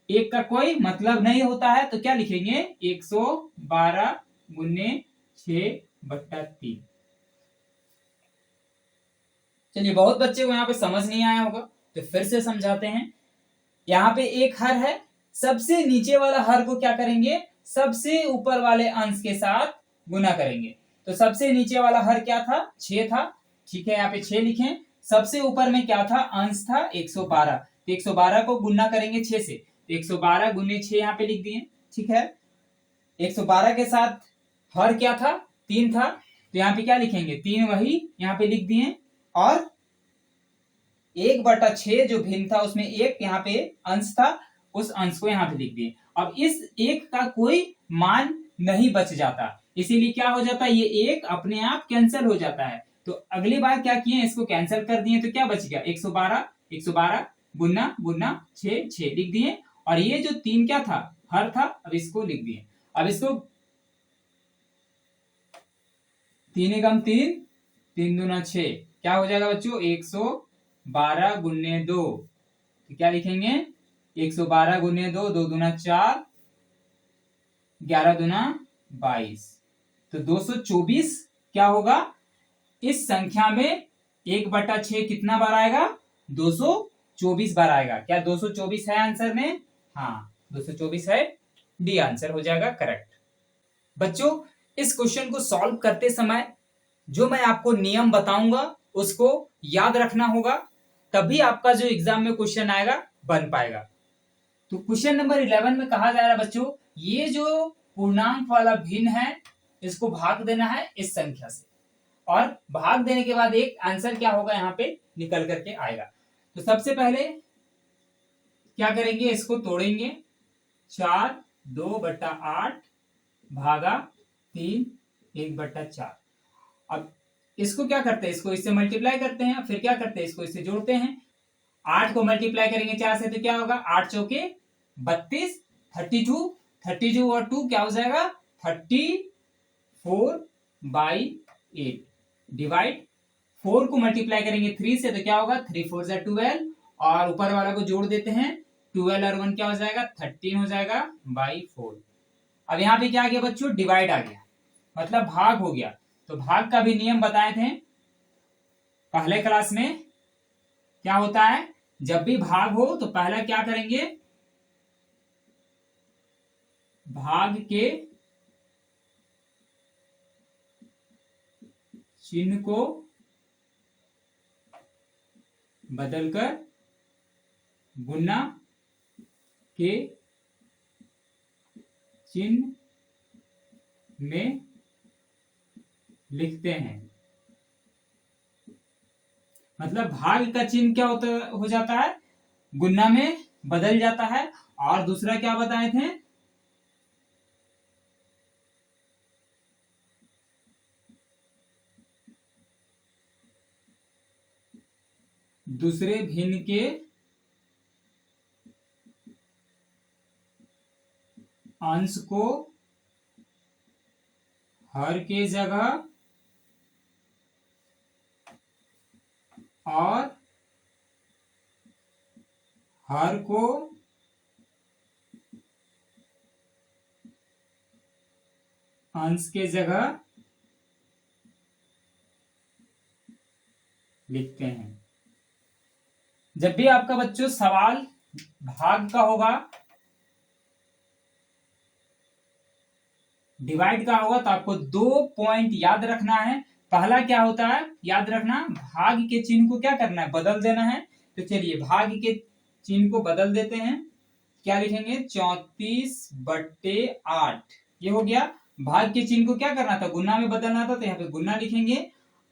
1 का कोई मतलब नहीं होता है, तो क्या लिखेंगे, 112 गुने 6/3। चलिए, बहुत बच्चे को यहाँ पे समझ नहीं आया होगा, तो फिर से समझाते हैं। यहाँ पे एक हर है, सबसे नीचे वाला हर को क्या करेंगे, सबसे ऊपर वाले अंश के साथ गुना करेंगे। तो सबसे नीचे वाला हर क्या था, 6 था। ठीक है, यहाँ पे 6 लिखें। सबसे ऊपर में क्या था, अंश था 112, तो 112 को गुना करेंगे 6 से, तो 112 गुने 6 यहाँ पे लिख दिए। ठीक है, 112 के साथ हर क्या था, 3 था, तो यहाँ पे क्या लिखेंगे, 3 वही यहाँ पे लिख दिए, और 1/6 जो भिन्न था उसमें एक यहाँ पे अंश था, उस अंश को यहाँ पे लिख दिए। अब इस 1 का कोई मान नहीं बच जाता, इसीलिए क्या हो जाता है, ये 1 अपने आप कैंसिल हो जाता है। तो अगली बार क्या किए, इसको कैंसिल कर दिए, तो क्या बच गया, 112 गुना गुना 6 लिख दिए, और ये जो 3 क्या था, हर था, अब इसको लिख दिए। अब इसको 3 एकम 3, 3 दूना 6, क्या हो जाएगा बच्चों, 112 गुने 2, तो क्या लिखेंगे, 112 गुने 2, 2 दूना 4, 11 दूना 22, तो 224 क्या होगा, इस संख्या में 1/6 कितना बार आएगा, 224 बार आएगा। क्या 224 है आंसर में, हाँ 224 है, डी आंसर हो जाएगा करेक्ट। बच्चों इस क्वेश्चन को सॉल्व करते समय जो मैं आपको नियम बताऊंगा उसको याद रखना होगा, तभी आपका जो एग्जाम में क्वेश्चन आएगा बन पाएगा। तो क्वेश्चन नंबर 11 में कहा जा रहा है बच्चों, ये जो पूर्णांक वाला भिन्न है इसको भाग देना है इस संख्या से, और भाग देने के बाद एक आंसर क्या होगा यहाँ पे निकल करके आएगा। तो सबसे पहले क्या करेंगे, इसको तोड़ेंगे। 4 2/8 भागा 3 1/4। अब इसको क्या करते हैं, इसको इससे मल्टीप्लाई करते हैं, फिर क्या करते हैं, इसको इससे जोड़ते हैं। 8 को मल्टीप्लाई करेंगे 4 से तो क्या होगा, 8 चौके 32, 32 और 2 क्या हो जाएगा 34/8 डिवाइड 4 को मल्टीप्लाई करेंगे 3 से तो क्या होगा 3 4 12 और ऊपर वाला को जोड़ देते हैं 12 और 1 क्या हो जाएगा 13 हो जाएगा बाई 4। अब यहाँ पे क्या आ गया बच्चों, डिवाइड आ गया, मतलब भाग हो गया। तो भाग का भी नियम बताए थे पहले क्लास में। क्या होता है, जब भी भाग हो तो पहला क्या करेंगे, भाग के चिन्ह को बदलकर गुणा के चिन्ह में लिखते हैं। मतलब भाग का चिन्ह क्या हो जाता है, गुणा में बदल जाता है। और दूसरा क्या बताए थे, दूसरे भिन्न के अंश को हर के जगह और हर को अंश के जगह लिखते हैं। जब भी आपका बच्चों सवाल भाग का होगा, डिवाइड का होगा, तो आपको 2 पॉइंट याद रखना है। पहला क्या होता है, याद रखना, भाग के चिन्ह को क्या करना है, बदल देना है। तो चलिए भाग के चिन्ह को बदल देते हैं। क्या लिखेंगे 34/8, ये हो गया। भाग के चिन्ह को क्या करना था, गुना में बदलना था, तो यहाँ पे गुना लिखेंगे।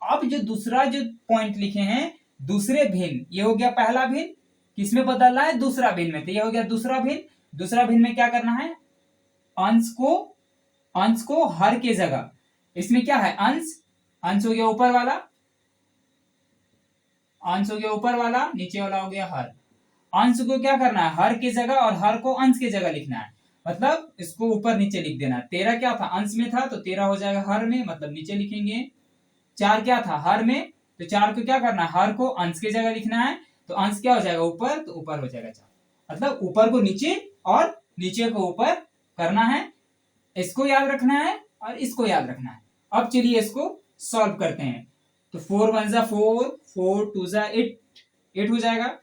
अब जो दूसरा जो पॉइंट लिखे हैं दूसरे भिन्न, ये हो गया पहला भिन्न, किसमें बदलना है, दूसरा भिन्न में, तो ये हो गया दूसरा भिन्न। दूसरा भिन्न में क्या करना है, अंश को हर के जगह, इसमें क्या है अंश हो गया ऊपर वाला, अंश हो गया ऊपर वाला, नीचे वाला हो गया हर। अंश को क्या करना है हर की जगह और हर को अंश की जगह लिखना है, मतलब इसको ऊपर नीचे लिख देना। 13 क्या था, अंश में था, तो 13 हो जाएगा हर में, मतलब नीचे लिखेंगे। 4 क्या था, हर में, तो 4 को क्या करना है, हर को अंश की जगह लिखना है, तो अंश क्या हो जाएगा ऊपर, तो ऊपर हो जाएगा 4। मतलब ऊपर को नीचे और नीचे को ऊपर करना है, इसको याद रखना है और इसको याद रखना है। अब चलिए इसको सॉल्व करते हैं। तो 4 1 जा 4, 4 2 जा 8 हो जाएगा।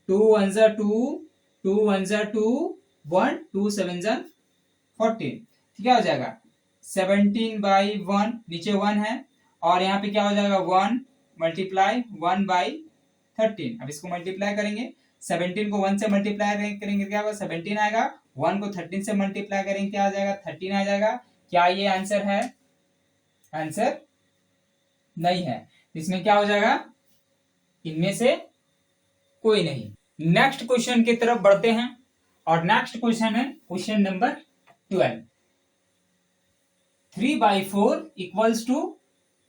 2 1 जा 2, 2 1 जा 2, 1 2 7 जा 14, क्या हो जाएगा 17/1, नीचे 1 है, और यहाँ पे क्या हो जाएगा 1 मल्टीप्लाई 1/13। अब इसको मल्टीप्लाई करेंगे, 17 को 1 से मल्टीप्लाई करेंगे क्या होगा 17 आएगा, 1 को 13 से मल्टीप्लाई करेंगे क्या आ जाएगा 13 आ जाएगा। क्या ये आंसर है, आंसर नहीं है। इसमें क्या हो जाएगा, इनमें से कोई नहीं। नेक्स्ट क्वेश्चन की तरफ बढ़ते हैं, और नेक्स्ट क्वेश्चन है question number 12। 3/4 equals to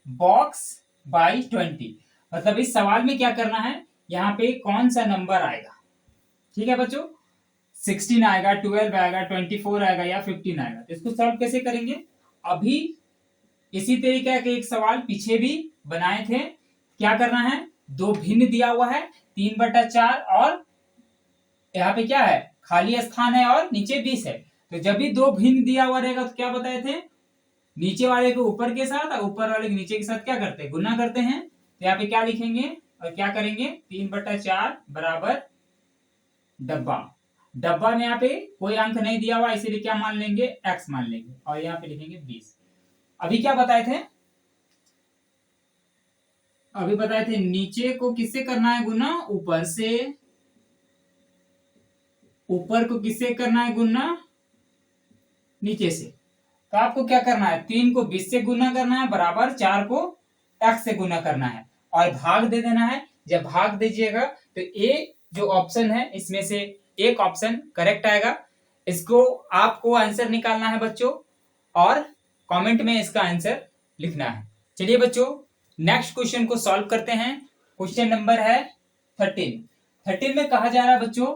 box by 20। मतलब इस सवाल में क्या करना है, यहाँ पे कौन सा नंबर आएगा, ठीक है बच्चों, 16 आएगा, 12 आएगा, 24 आएगा या 15 आएगा। तो इसको सॉल्व कैसे करेंगे, अभी इसी तरीके के एक सवाल पीछे भी बनाए थे। क्या करना है, 2 भिन्न दिया हुआ है 3/4 और यहाँ पे क्या है खाली स्थान है और नीचे 20 है। तो जब भी 2 भिन्न दिया हुआ रहेगा तो क्या बताए थे, नीचे वाले को ऊपर के साथ और ऊपर वाले के नीचे के साथ क्या करते हैं, गुना करते हैं। तो यहाँ पे क्या लिखेंगे और क्या करेंगे, 3/4 बराबर डब्बा। डब्बा में यहाँ पे कोई अंक नहीं दिया हुआ, इसीलिए क्या मान लेंगे, x मान लेंगे और यहाँ पे लिखेंगे 20। अभी क्या बताए थे, अभी बताए थे नीचे को किससे करना है गुना, ऊपर से, ऊपर को किससे करना है गुना, नीचे से। तो आपको क्या करना है, 3 को 20 से गुना करना है बराबर 4 को x से गुना करना है और भाग दे देना है। जब भाग दीजिएगा तो ए जो ऑप्शन है इसमें से एक ऑप्शन करेक्ट आएगा। इसको आपको आंसर निकालना है बच्चों और कमेंट में इसका आंसर लिखना है। चलिए बच्चों नेक्स्ट क्वेश्चन को सॉल्व करते हैं। क्वेश्चन नंबर है 13 में कहा जा रहा है बच्चों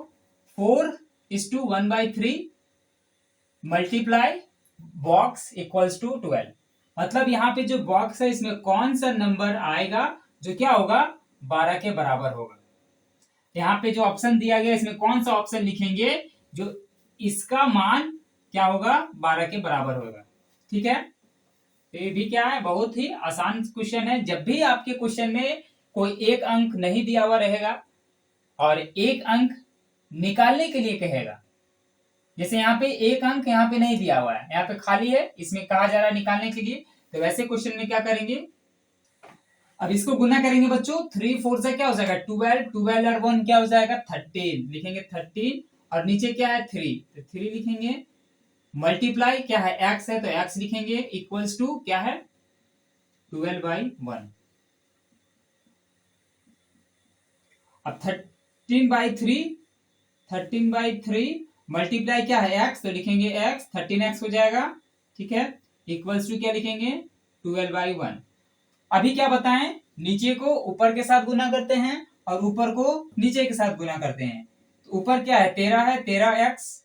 4:1/3 मल्टीप्लाई बॉक्स इक्वल्स टू 12। मतलब यहाँ पे जो बॉक्स है इसमें कौन सा नंबर आएगा जो क्या होगा, 12 के बराबर होगा। यहाँ पे जो ऑप्शन दिया गया इसमें कौन सा ऑप्शन लिखेंगे जो इसका मान क्या होगा, 12 के बराबर होगा। ठीक है, तो ये भी क्या है, बहुत ही आसान क्वेश्चन है। जब भी आपके क्वेश्चन में कोई एक अंक नहीं दिया हुआ रहेगा और एक अंक निकालने के लिए कहेगा, जैसे यहाँ पे एक अंक यहाँ पे नहीं दिया हुआ है, यहाँ पे खाली है, इसमें कहा जा रहा है निकालने के लिए, तो वैसे क्वेश्चन में क्या करेंगे, अब इसको गुना करेंगे बच्चों, 3 4 से क्या हो जाएगा 12, 12 और 1 क्या हो जाएगा 13, लिखेंगे 13 और नीचे क्या है 3, तो 3 लिखेंगे। मल्टीप्लाई क्या है x है तो x लिखेंगे, इक्वल्स टू क्या है 12/1। अब 13/3 मल्टीप्लाई क्या है x तो लिखेंगे x, 13x हो जाएगा। ठीक है, इक्वल्स टू क्या लिखेंगे 12/1। अभी क्या बताएं, नीचे को ऊपर के साथ गुना करते हैं और ऊपर को नीचे के साथ गुना करते हैं। तो ऊपर क्या है 13 है, 13x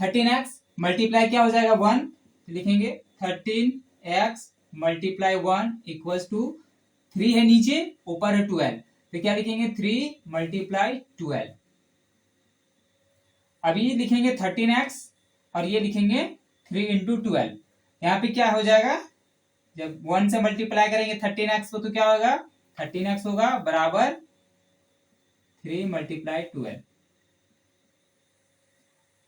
13x मल्टीप्लाई क्या हो जाएगा 1, तो लिखेंगे 13x मल्टीप्लाई 1 इक्वल्स टू 3 है नीचे, ऊपर है 12, तो क्या लिखेंगे 3 मल्टीप्लाई 12। अभी लिखेंगे 13x और ये लिखेंगे 3 इंटू 12। यहाँ पे क्या हो जाएगा, जब 1 से मल्टीप्लाई करेंगे 13x को तो क्या होगा 13x होगा बराबर 3 मल्टीप्लाई 12।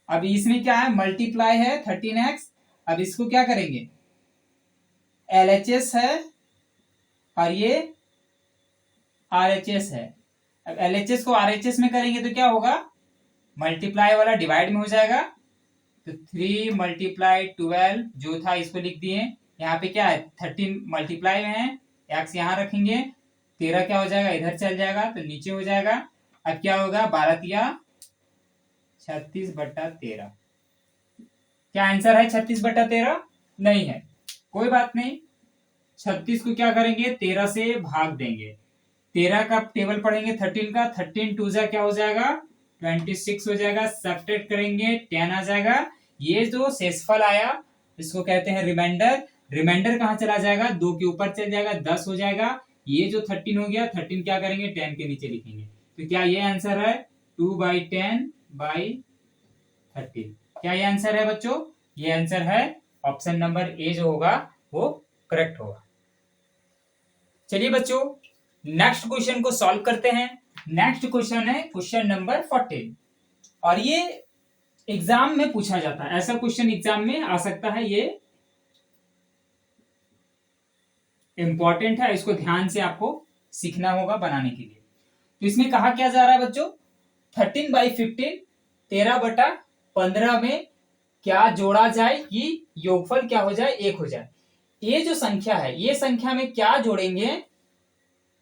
अभी इसमें क्या है मल्टीप्लाई है 13x, अब इसको क्या करेंगे LHS है और ये RHS है। अब LHS को RHS में करेंगे तो क्या होगा, मल्टीप्लाई वाला डिवाइड में हो जाएगा, तो 3 मल्टीप्लाई 12 जो था इसको लिख दिए। यहाँ पे क्या है 13 मल्टीप्लाई में है, x यहाँ रखेंगे, 13 क्या हो जाएगा इधर चल जाएगा तो नीचे हो जाएगा। अब क्या होगा 12 36/13। क्या आंसर है 36/13? नहीं है, कोई बात नहीं। 36 को क्या करेंगे 13 से भाग देंगे, 13 का टेबल पढ़ेंगे 13 का, 13 2 जा क्या हो जाएगा 26 हो जाएगा, सब्ट्रैक्ट करेंगे 10 आ जाएगा। ये जो शेषफल आया इसको कहते हैं रिमाइंडर। रिमाइंडर कहाँ चला जाएगा 2 के ऊपर चल जाएगा 10 हो जाएगा। ये जो 13 हो गया 13 क्या करेंगे 10 के नीचे लिखेंगे, तो क्या ये आंसर है 2/10/13। क्या ये आंसर है बच्चों, ये आंसर है ऑप्शन नंबर ए जो होगा वो करेक्ट होगा। चलिए बच्चों नेक्स्ट क्वेश्चन को सॉल्व करते हैं। नेक्स्ट क्वेश्चन है क्वेश्चन नंबर 14 और ये एग्जाम में पूछा जाता है, ऐसा क्वेश्चन एग्जाम में आ सकता है, ये इंपॉर्टेंट है, इसको ध्यान से आपको सीखना होगा बनाने के लिए। तो इसमें कहा क्या जा रहा है बच्चों 13/15 13/15 में क्या जोड़ा जाए कि योगफल क्या हो जाए 1 हो जाए। ये जो संख्या है ये संख्या में क्या जोड़ेंगे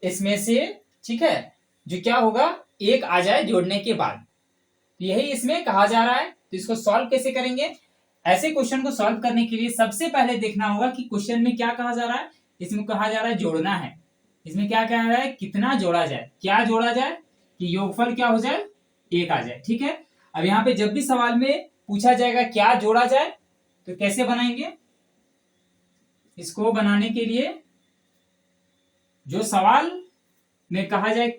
इसमें से, ठीक है, जो क्या होगा 1 आ जाए जोड़ने के बाद, यही इसमें कहा जा रहा है। तो इसको सॉल्व कैसे करेंगे, ऐसे क्वेश्चन को सॉल्व करने के लिए सबसे पहले देखना होगा कि क्वेश्चन में क्या कहा जा रहा है। इसमें कहा जा रहा है जोड़ना है, इसमें क्या कह रहा है कितना जोड़ा जाए, क्या जोड़ा जाए कि योगफल क्या हो जाए 1 आ जाए। ठीक है, अब यहाँ पे जब भी सवाल में पूछा जाएगा क्या जोड़ा जाए तो कैसे बनाएंगे, इसको बनाने के लिए जो सवाल में कहा जाए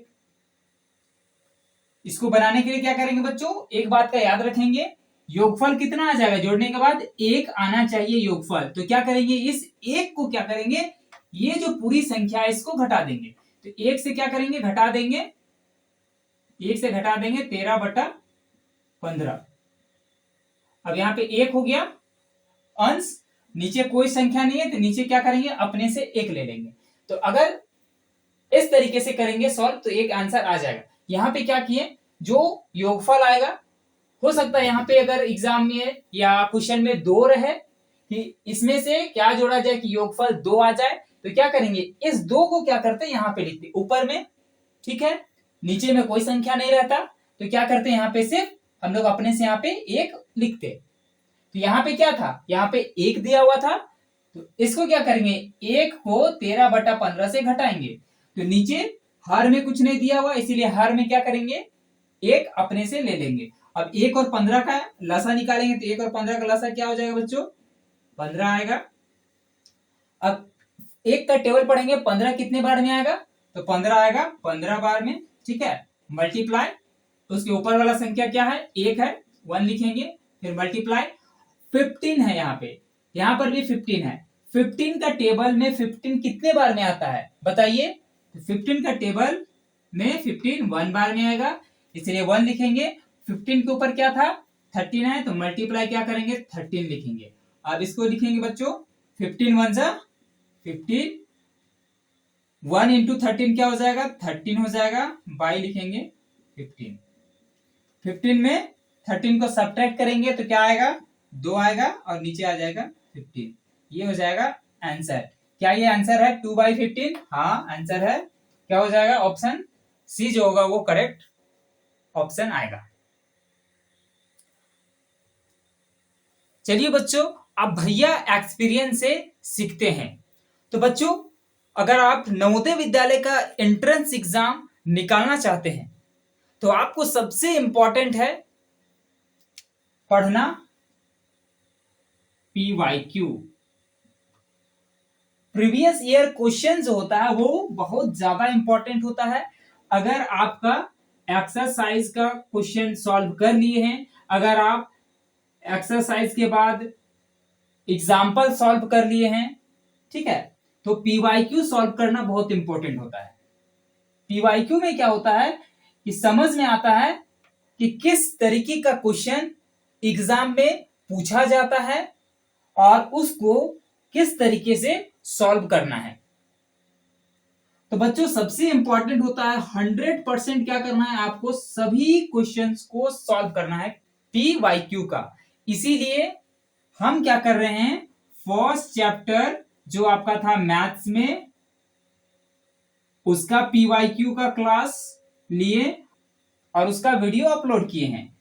इसको बनाने के लिए क्या करेंगे बच्चों, एक बात का याद रखेंगे, योगफल कितना आ जाएगा जोड़ने के बाद 1 आना चाहिए योगफल। तो क्या करेंगे इस 1 को क्या करेंगे, ये जो पूरी संख्या है इसको घटा देंगे। तो 1 से क्या करेंगे घटा देंगे, 1 से घटा देंगे 13/15। अब यहाँ पे 1 हो गया अंश, नीचे कोई संख्या नहीं है तो नीचे क्या करेंगे, अपने से 1 ले लेंगे। तो अगर इस तरीके से करेंगे सॉल्व तो एक आंसर आ जाएगा। यहाँ पे क्या किए, जो योगफल आएगा, हो सकता है यहाँ पे अगर एग्जाम में या क्वेश्चन में 2 रहे कि इसमें से क्या जोड़ा जाए कि योगफल 2 आ जाए, तो क्या करेंगे, इस 2 को क्या करते हैं यहाँ पे लिखते ऊपर में, ठीक है, नीचे में कोई संख्या नहीं रहता तो क्या करते हैं यहाँ पे सिर्फ हम लोग अपने से यहाँ पे 1 लिखते। तो यहाँ पे क्या था, यहाँ पे 1 दिया हुआ था तो इसको क्या करेंगे, 1 को 13/15 से घटाएंगे। तो नीचे हर में कुछ नहीं दिया हुआ इसीलिए हर में क्या करेंगे, 1 अपने से ले लेंगे। अब 1 और 15 का लसा निकालेंगे तो 1 और 15 का लसा क्या हो जाएगा बच्चों, 15 आएगा। अब 1 का टेबल पढ़ेंगे, 15 कितने बार में आएगा, तो 15 आएगा 15 बार में, ठीक है। मल्टीप्लाई, उसके ऊपर वाला संख्या क्या है, 1 है, 1 लिखेंगे, फिर मल्टीप्लाई 15 है, यहाँ पर भी 15 है। 15 का टेबल में 15 कितने बार में आता है बताइए, 15 का टेबल में 15 1 बार में आएगा इसलिए 1 लिखेंगे। 15 के ऊपर क्या था, 13 है तो मल्टीप्लाई क्या करेंगे, 13 लिखेंगे। अब इसको लिखेंगे बच्चों, 15 1 जा 15, 1 इंटू 13 क्या हो जाएगा, 13 हो जाएगा, बाई लिखेंगे 15। 15 में 13 को सब्ट्रैक्ट करेंगे तो क्या आएगा, 2 आएगा और नीचे आ जाएगा 15। ये हो जाएगा आंसर। क्या ये आंसर है 2/15? हाँ आंसर है। क्या हो जाएगा, ऑप्शन सी जो होगा वो करेक्ट ऑप्शन आएगा। चलिए बच्चों, अब भैया एक्सपीरियंस से सीखते हैं। तो बच्चों, अगर आप नवोदय विद्यालय का एंट्रेंस एग्जाम निकालना चाहते हैं तो आपको सबसे इंपॉर्टेंट है पढ़ना PYQ। प्रीवियस ईयर क्वेश्चन जो होता है वो बहुत ज्यादा इंपॉर्टेंट होता है। अगर आपका एक्सरसाइज का क्वेश्चन सॉल्व कर लिए हैं, अगर आप एक्सरसाइज के बाद एग्जाम्पल सॉल्व कर लिए हैं, ठीक है, तो PYQ सॉल्व करना बहुत इंपॉर्टेंट होता है। PYQ में क्या होता है कि समझ में आता है कि किस तरीके का क्वेश्चन एग्जाम में पूछा जाता है और उसको किस तरीके से सॉल्व करना है। तो बच्चों सबसे इंपॉर्टेंट होता है 100% क्या करना है, आपको सभी क्वेश्चंस को सॉल्व करना है PYQ का। इसीलिए हम क्या कर रहे हैं, फर्स्ट चैप्टर जो आपका था मैथ्स में उसका PYQ का क्लास लिए और उसका वीडियो अपलोड किए हैं।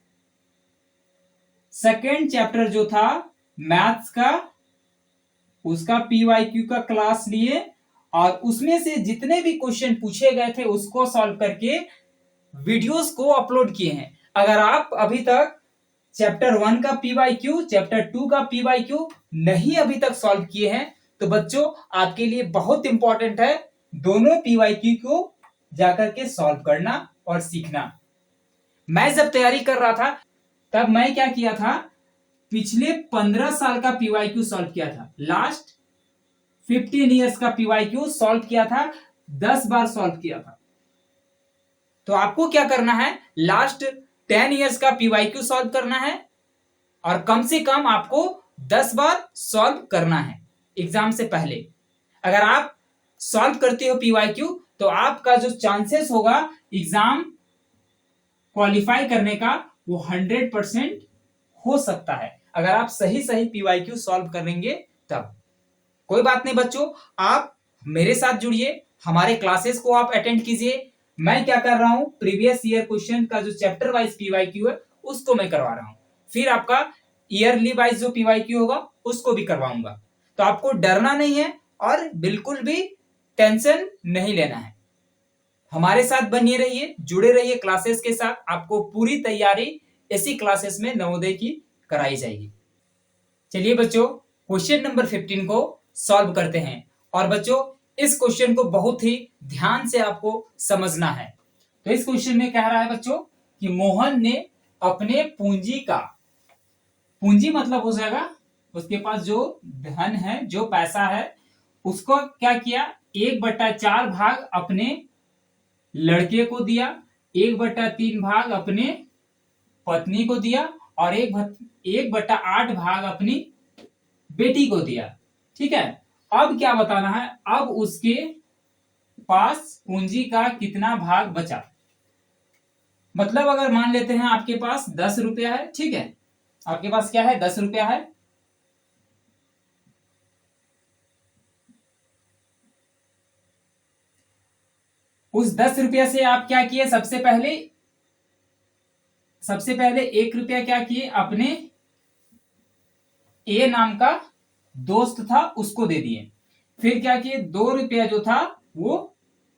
सेकेंड चैप्टर जो था मैथ्स का उसका PYQ का क्लास लिए और उसमें से जितने भी क्वेश्चन पूछे गए थे उसको सॉल्व करके वीडियोस को अपलोड किए हैं। अगर आप अभी तक चैप्टर 1 का PYQ, चैप्टर 2 का PYQ नहीं अभी तक सॉल्व किए हैं तो बच्चों आपके लिए बहुत इंपॉर्टेंट है दोनों PYQ को जाकर के सॉल्व करना और सीखना। मैं जब तैयारी कर रहा था तब मैं क्या किया था, पिछले 15 साल का PYQ सॉल्व किया था। लास्ट 15 इयर्स का PYQ सॉल्व किया था, 10 बार सॉल्व किया था। तो आपको क्या करना है, लास्ट 10 इयर्स का PYQ सॉल्व करना है और कम से कम आपको 10 बार सॉल्व करना है एग्जाम से पहले। अगर आप सॉल्व करते हो PYQ तो आपका जो चांसेस होगा एग्जाम क्वालिफाई करने का वो 100% हो सकता है अगर आप सही सही PYQ सॉल्व करेंगे तब। कोई बात नहीं बच्चों, आप मेरे साथ जुड़िए, हमारे क्लासेस को आप अटेंड कीजिए। मैं क्या कर रहा हूं, प्रीवियस ईयर क्वेश्चन का जो चैप्टर वाइज PYQ है उसको मैं करवा रहा हूं, फिर आपका ईयरली वाइज जो PYQ होगा उसको भी करवाऊंगा। तो आपको डरना नहीं है और बिल्कुल भी टेंशन नहीं लेना है। हमारे साथ बने रहिए, जुड़े रहिए क्लासेस के साथ। आपको पूरी तैयारी इसी क्लासेस में नवोदय की कराई जाएगी। चलिए बच्चों, क्वेश्चन नंबर 15 को सॉल्व करते हैं। और बच्चों इस क्वेश्चन को बहुत ही ध्यान से आपको समझना है। तो इस क्वेश्चन में कह रहा है बच्चों कि मोहन ने अपने पूंजी का, पूंजी मतलब हो जाएगा उसके पास जो धन है, जो पैसा है, उसको क्या किया, 1/4 भाग अपने लड़के को दिया, 1/3 भाग अपने पत्नी को दिया और 1/8 भाग अपनी बेटी को दिया। ठीक है, अब क्या बताना है, अब उसके पास पूंजी का कितना भाग बचा। मतलब अगर मान लेते हैं आपके पास 10 रुपया है, ठीक है, आपके पास क्या है, 10 रुपया है। उस 10 रुपया से आप क्या किए, सबसे पहले 1 रुपया क्या किए, अपने ए नाम का दोस्त था उसको दे दिए। फिर क्या किए, 2 रुपया जो था वो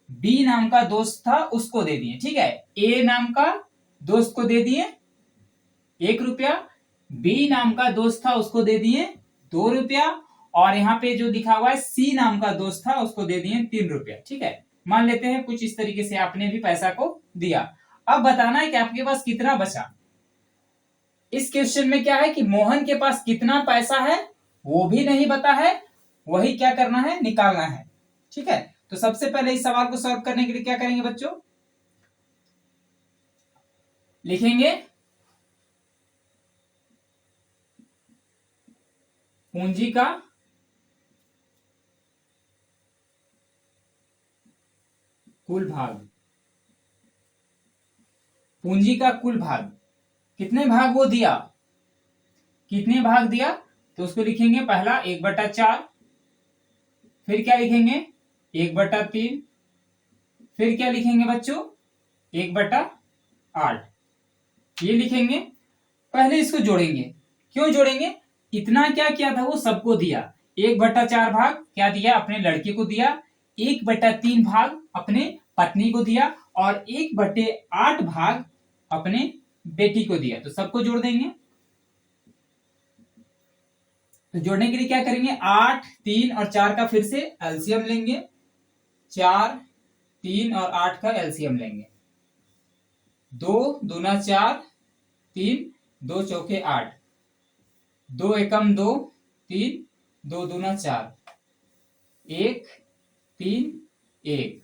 बी नाम का दोस्त था उसको दे दिए। ठीक है, ए नाम का दोस्त को दे दिए 1 रुपया, बी नाम का दोस्त था उसको दे दिए 2 रुपया, और यहाँ पे जो लिखा हुआ है सी नाम का दोस्त था उसको दे दिए 3 रुपया। ठीक है, मान लेते हैं कुछ इस तरीके से आपने भी पैसा को दिया। अब बताना है कि आपके पास कितना बचा। इस क्वेश्चन में क्या है कि मोहन के पास कितना पैसा है वो भी नहीं पता है, वही क्या करना है, निकालना है। ठीक है, तो सबसे पहले इस सवाल को सॉल्व करने के लिए क्या करेंगे बच्चों, लिखेंगे पूंजी का कुल भाग। पूंजी का कुल भाग, कितने भाग वो दिया, कितने भाग दिया, तो उसको लिखेंगे पहला 1/4, फिर क्या लिखेंगे 1/3, फिर क्या लिखेंगे बच्चों 1/8, ये लिखेंगे। पहले इसको जोड़ेंगे, क्यों जोड़ेंगे, इतना क्या किया था वो सबको दिया। 1/4 भाग क्या दिया, अपने लड़के को दिया, 1/3 भाग अपने पत्नी को दिया, और 1/8 भाग अपने बेटी को दिया। तो सबको जोड़ देंगे। तो जोड़ने के लिए क्या करेंगे, 8, 3 और 4 का फिर से एलसीएम लेंगे, 4, 3 और 8 का एलसीएम लेंगे। 2 दूना 4, 3 2 चौके 8, 2 एकम 2, 3 2 दूना 4, 1 3 1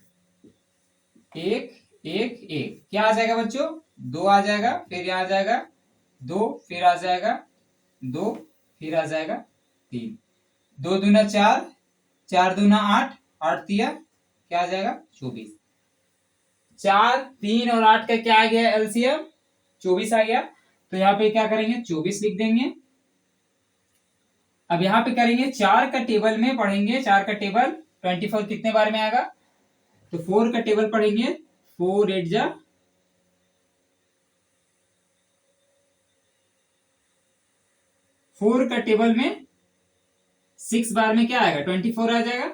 1 1 1, क्या आ जाएगा बच्चों 2 आ जाएगा, फिर यहाँ आ जाएगा 2, फिर आ जाएगा 2, फिर आ जाएगा 3, 2 दूना 4, 4 दूना 8, 8 दिया क्या आ जाएगा 24। 4, 3 और 8 का क्या आ गया एलसीएम 24 आ गया। तो यहाँ पे क्या करेंगे 24 लिख देंगे। अब यहाँ पे करेंगे 4 का टेबल में पढ़ेंगे, 4 का टेबल 24 कितने बार में आएगा, तो 4 का टेबल पढ़ेंगे, 4 8 जा 4 का टेबल में 6 बार में क्या आएगा 24 आ जाएगा,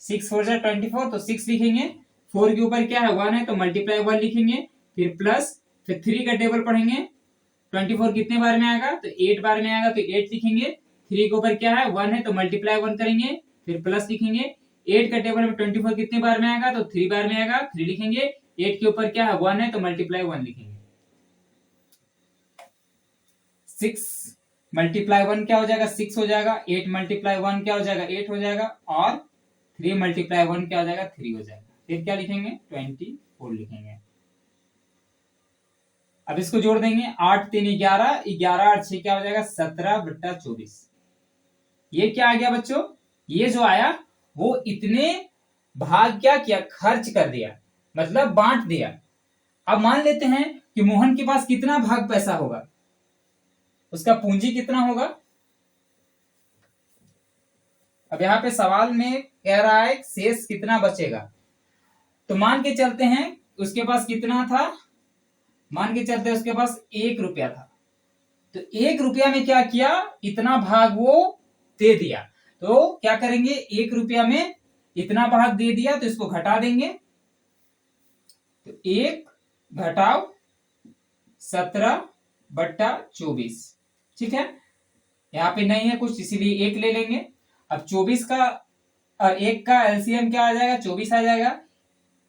6 4 जा 24, तो 6 लिखेंगे, 4 के ऊपर क्या है 1 है तो मल्टीप्लाई 1 लिखेंगे, फिर प्लस, फिर 3 का टेबल पढ़ेंगे, 24 कितने बार में आएगा तो 8 बार में आएगा, तो 8 लिखेंगे, 3 के ऊपर क्या है 1 है तो मल्टीप्लाई 1 करेंगे, फिर प्लस लिखेंगे। 8 का टेबल में 24 कितने बार में आएगा तो 3 बार में आएगा, 3 लिखेंगे, 8 के ऊपर क्या है 1 है तो मल्टीप्लाई 1 लिखेंगे। 6 मल्टीप्लाई 1 क्या हो जाएगा 6 हो जाएगा, 8 मल्टीप्लाई 1 क्या हो जाएगा 8 हो जाएगा, और 3 मल्टीप्लाई 1 क्या हो जाएगा 3 हो जाएगा। फिर क्या लिखेंगे 24 लिखेंगे। अब इसको जोड़ देंगे, 8 3 11, 11 और 6 क्या हो जाएगा 17/24। ये क्या आ गया बच्चों, ये जो आया वो इतने भाग क्या किया खर्च कर दिया, मतलब बांट दिया। अब मान लेते हैं कि मोहन के पास कितना भाग पैसा होगा, उसका पूंजी कितना होगा। अब यहाँ पे सवाल में कह रहा है शेष कितना बचेगा, तो मान के चलते हैं उसके पास कितना था, मान के चलते हैं उसके पास 1 रुपया था, तो 1 रुपया में क्या किया इतना भाग वो दे दिया। तो क्या करेंगे 1 रुपया में इतना भाग दे दिया तो इसको घटा देंगे, तो 1 घटाओ 17/24। ठीक है, यहाँ पे नहीं है कुछ इसीलिए 1 ले लेंगे। अब 24 का 1 का एलसीएम क्या आ जाएगा 24 आ जाएगा।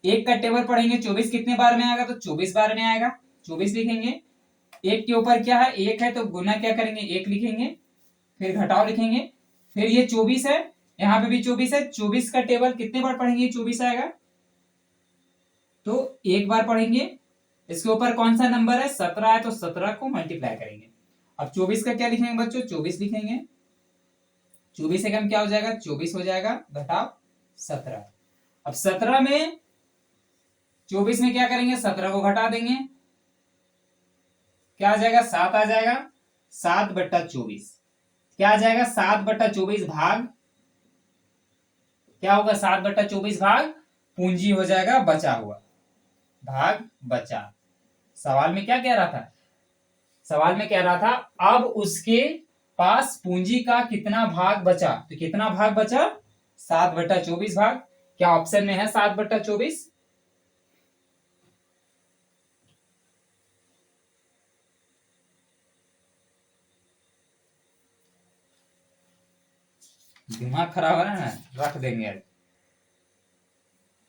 1 का टेबल पढ़ेंगे 24 कितने बार में आएगा तो 24 बार में आएगा, 24 लिखेंगे। 1 के ऊपर क्या है 1 है तो गुना क्या करेंगे 1 लिखेंगे, फिर घटाओ लिखेंगे, फिर ये 24 है, यहाँ पे भी 24 है, 24 का टेबल कितने बार पढ़ेंगे 24 आएगा तो 1 बार पढ़ेंगे। इसके ऊपर कौन सा नंबर है 17 है तो 17 को मल्टीप्लाई करेंगे, अब 24 का क्या लिखेंगे बच्चों, 24 लिखेंगे। 24 से कम क्या हो जाएगा, 24 हो जाएगा, घटाओ 17। अब 17 में 24 में क्या करेंगे, 17 को घटा देंगे, क्या आ जाएगा, 7 आ जाएगा। 7/24 क्या आ जाएगा, 7/24 भाग क्या होगा, 7/24 भाग पूंजी हो जाएगा बचा हुआ, भाग बचा। सवाल में क्या कह रहा था, सवाल में कह रहा था अब उसके पास पूंजी का कितना भाग बचा, तो कितना भाग बचा, 7/24 भाग। क्या ऑप्शन में है 7/24? दिमाग खराब है ना, रख देंगे।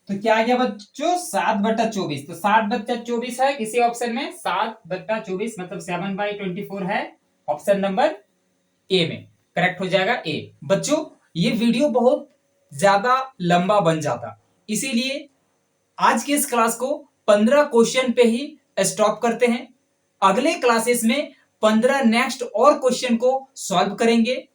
तो क्या आ गया बच्चों, 7/24। तो 7/24 है किसी ऑप्शन में, 7/24 मतलब 7/24 है ऑप्शन नंबर ए में, करेक्ट हो जाएगा ए। बच्चों ये वीडियो बहुत ज्यादा लंबा बन जाता, इसीलिए आज की इस क्लास को 15 क्वेश्चन पे ही स्टॉप करते हैं। अगले क्लासेस में 15 नेक्स्ट और क्वेश्चन को सॉल्व करेंगे।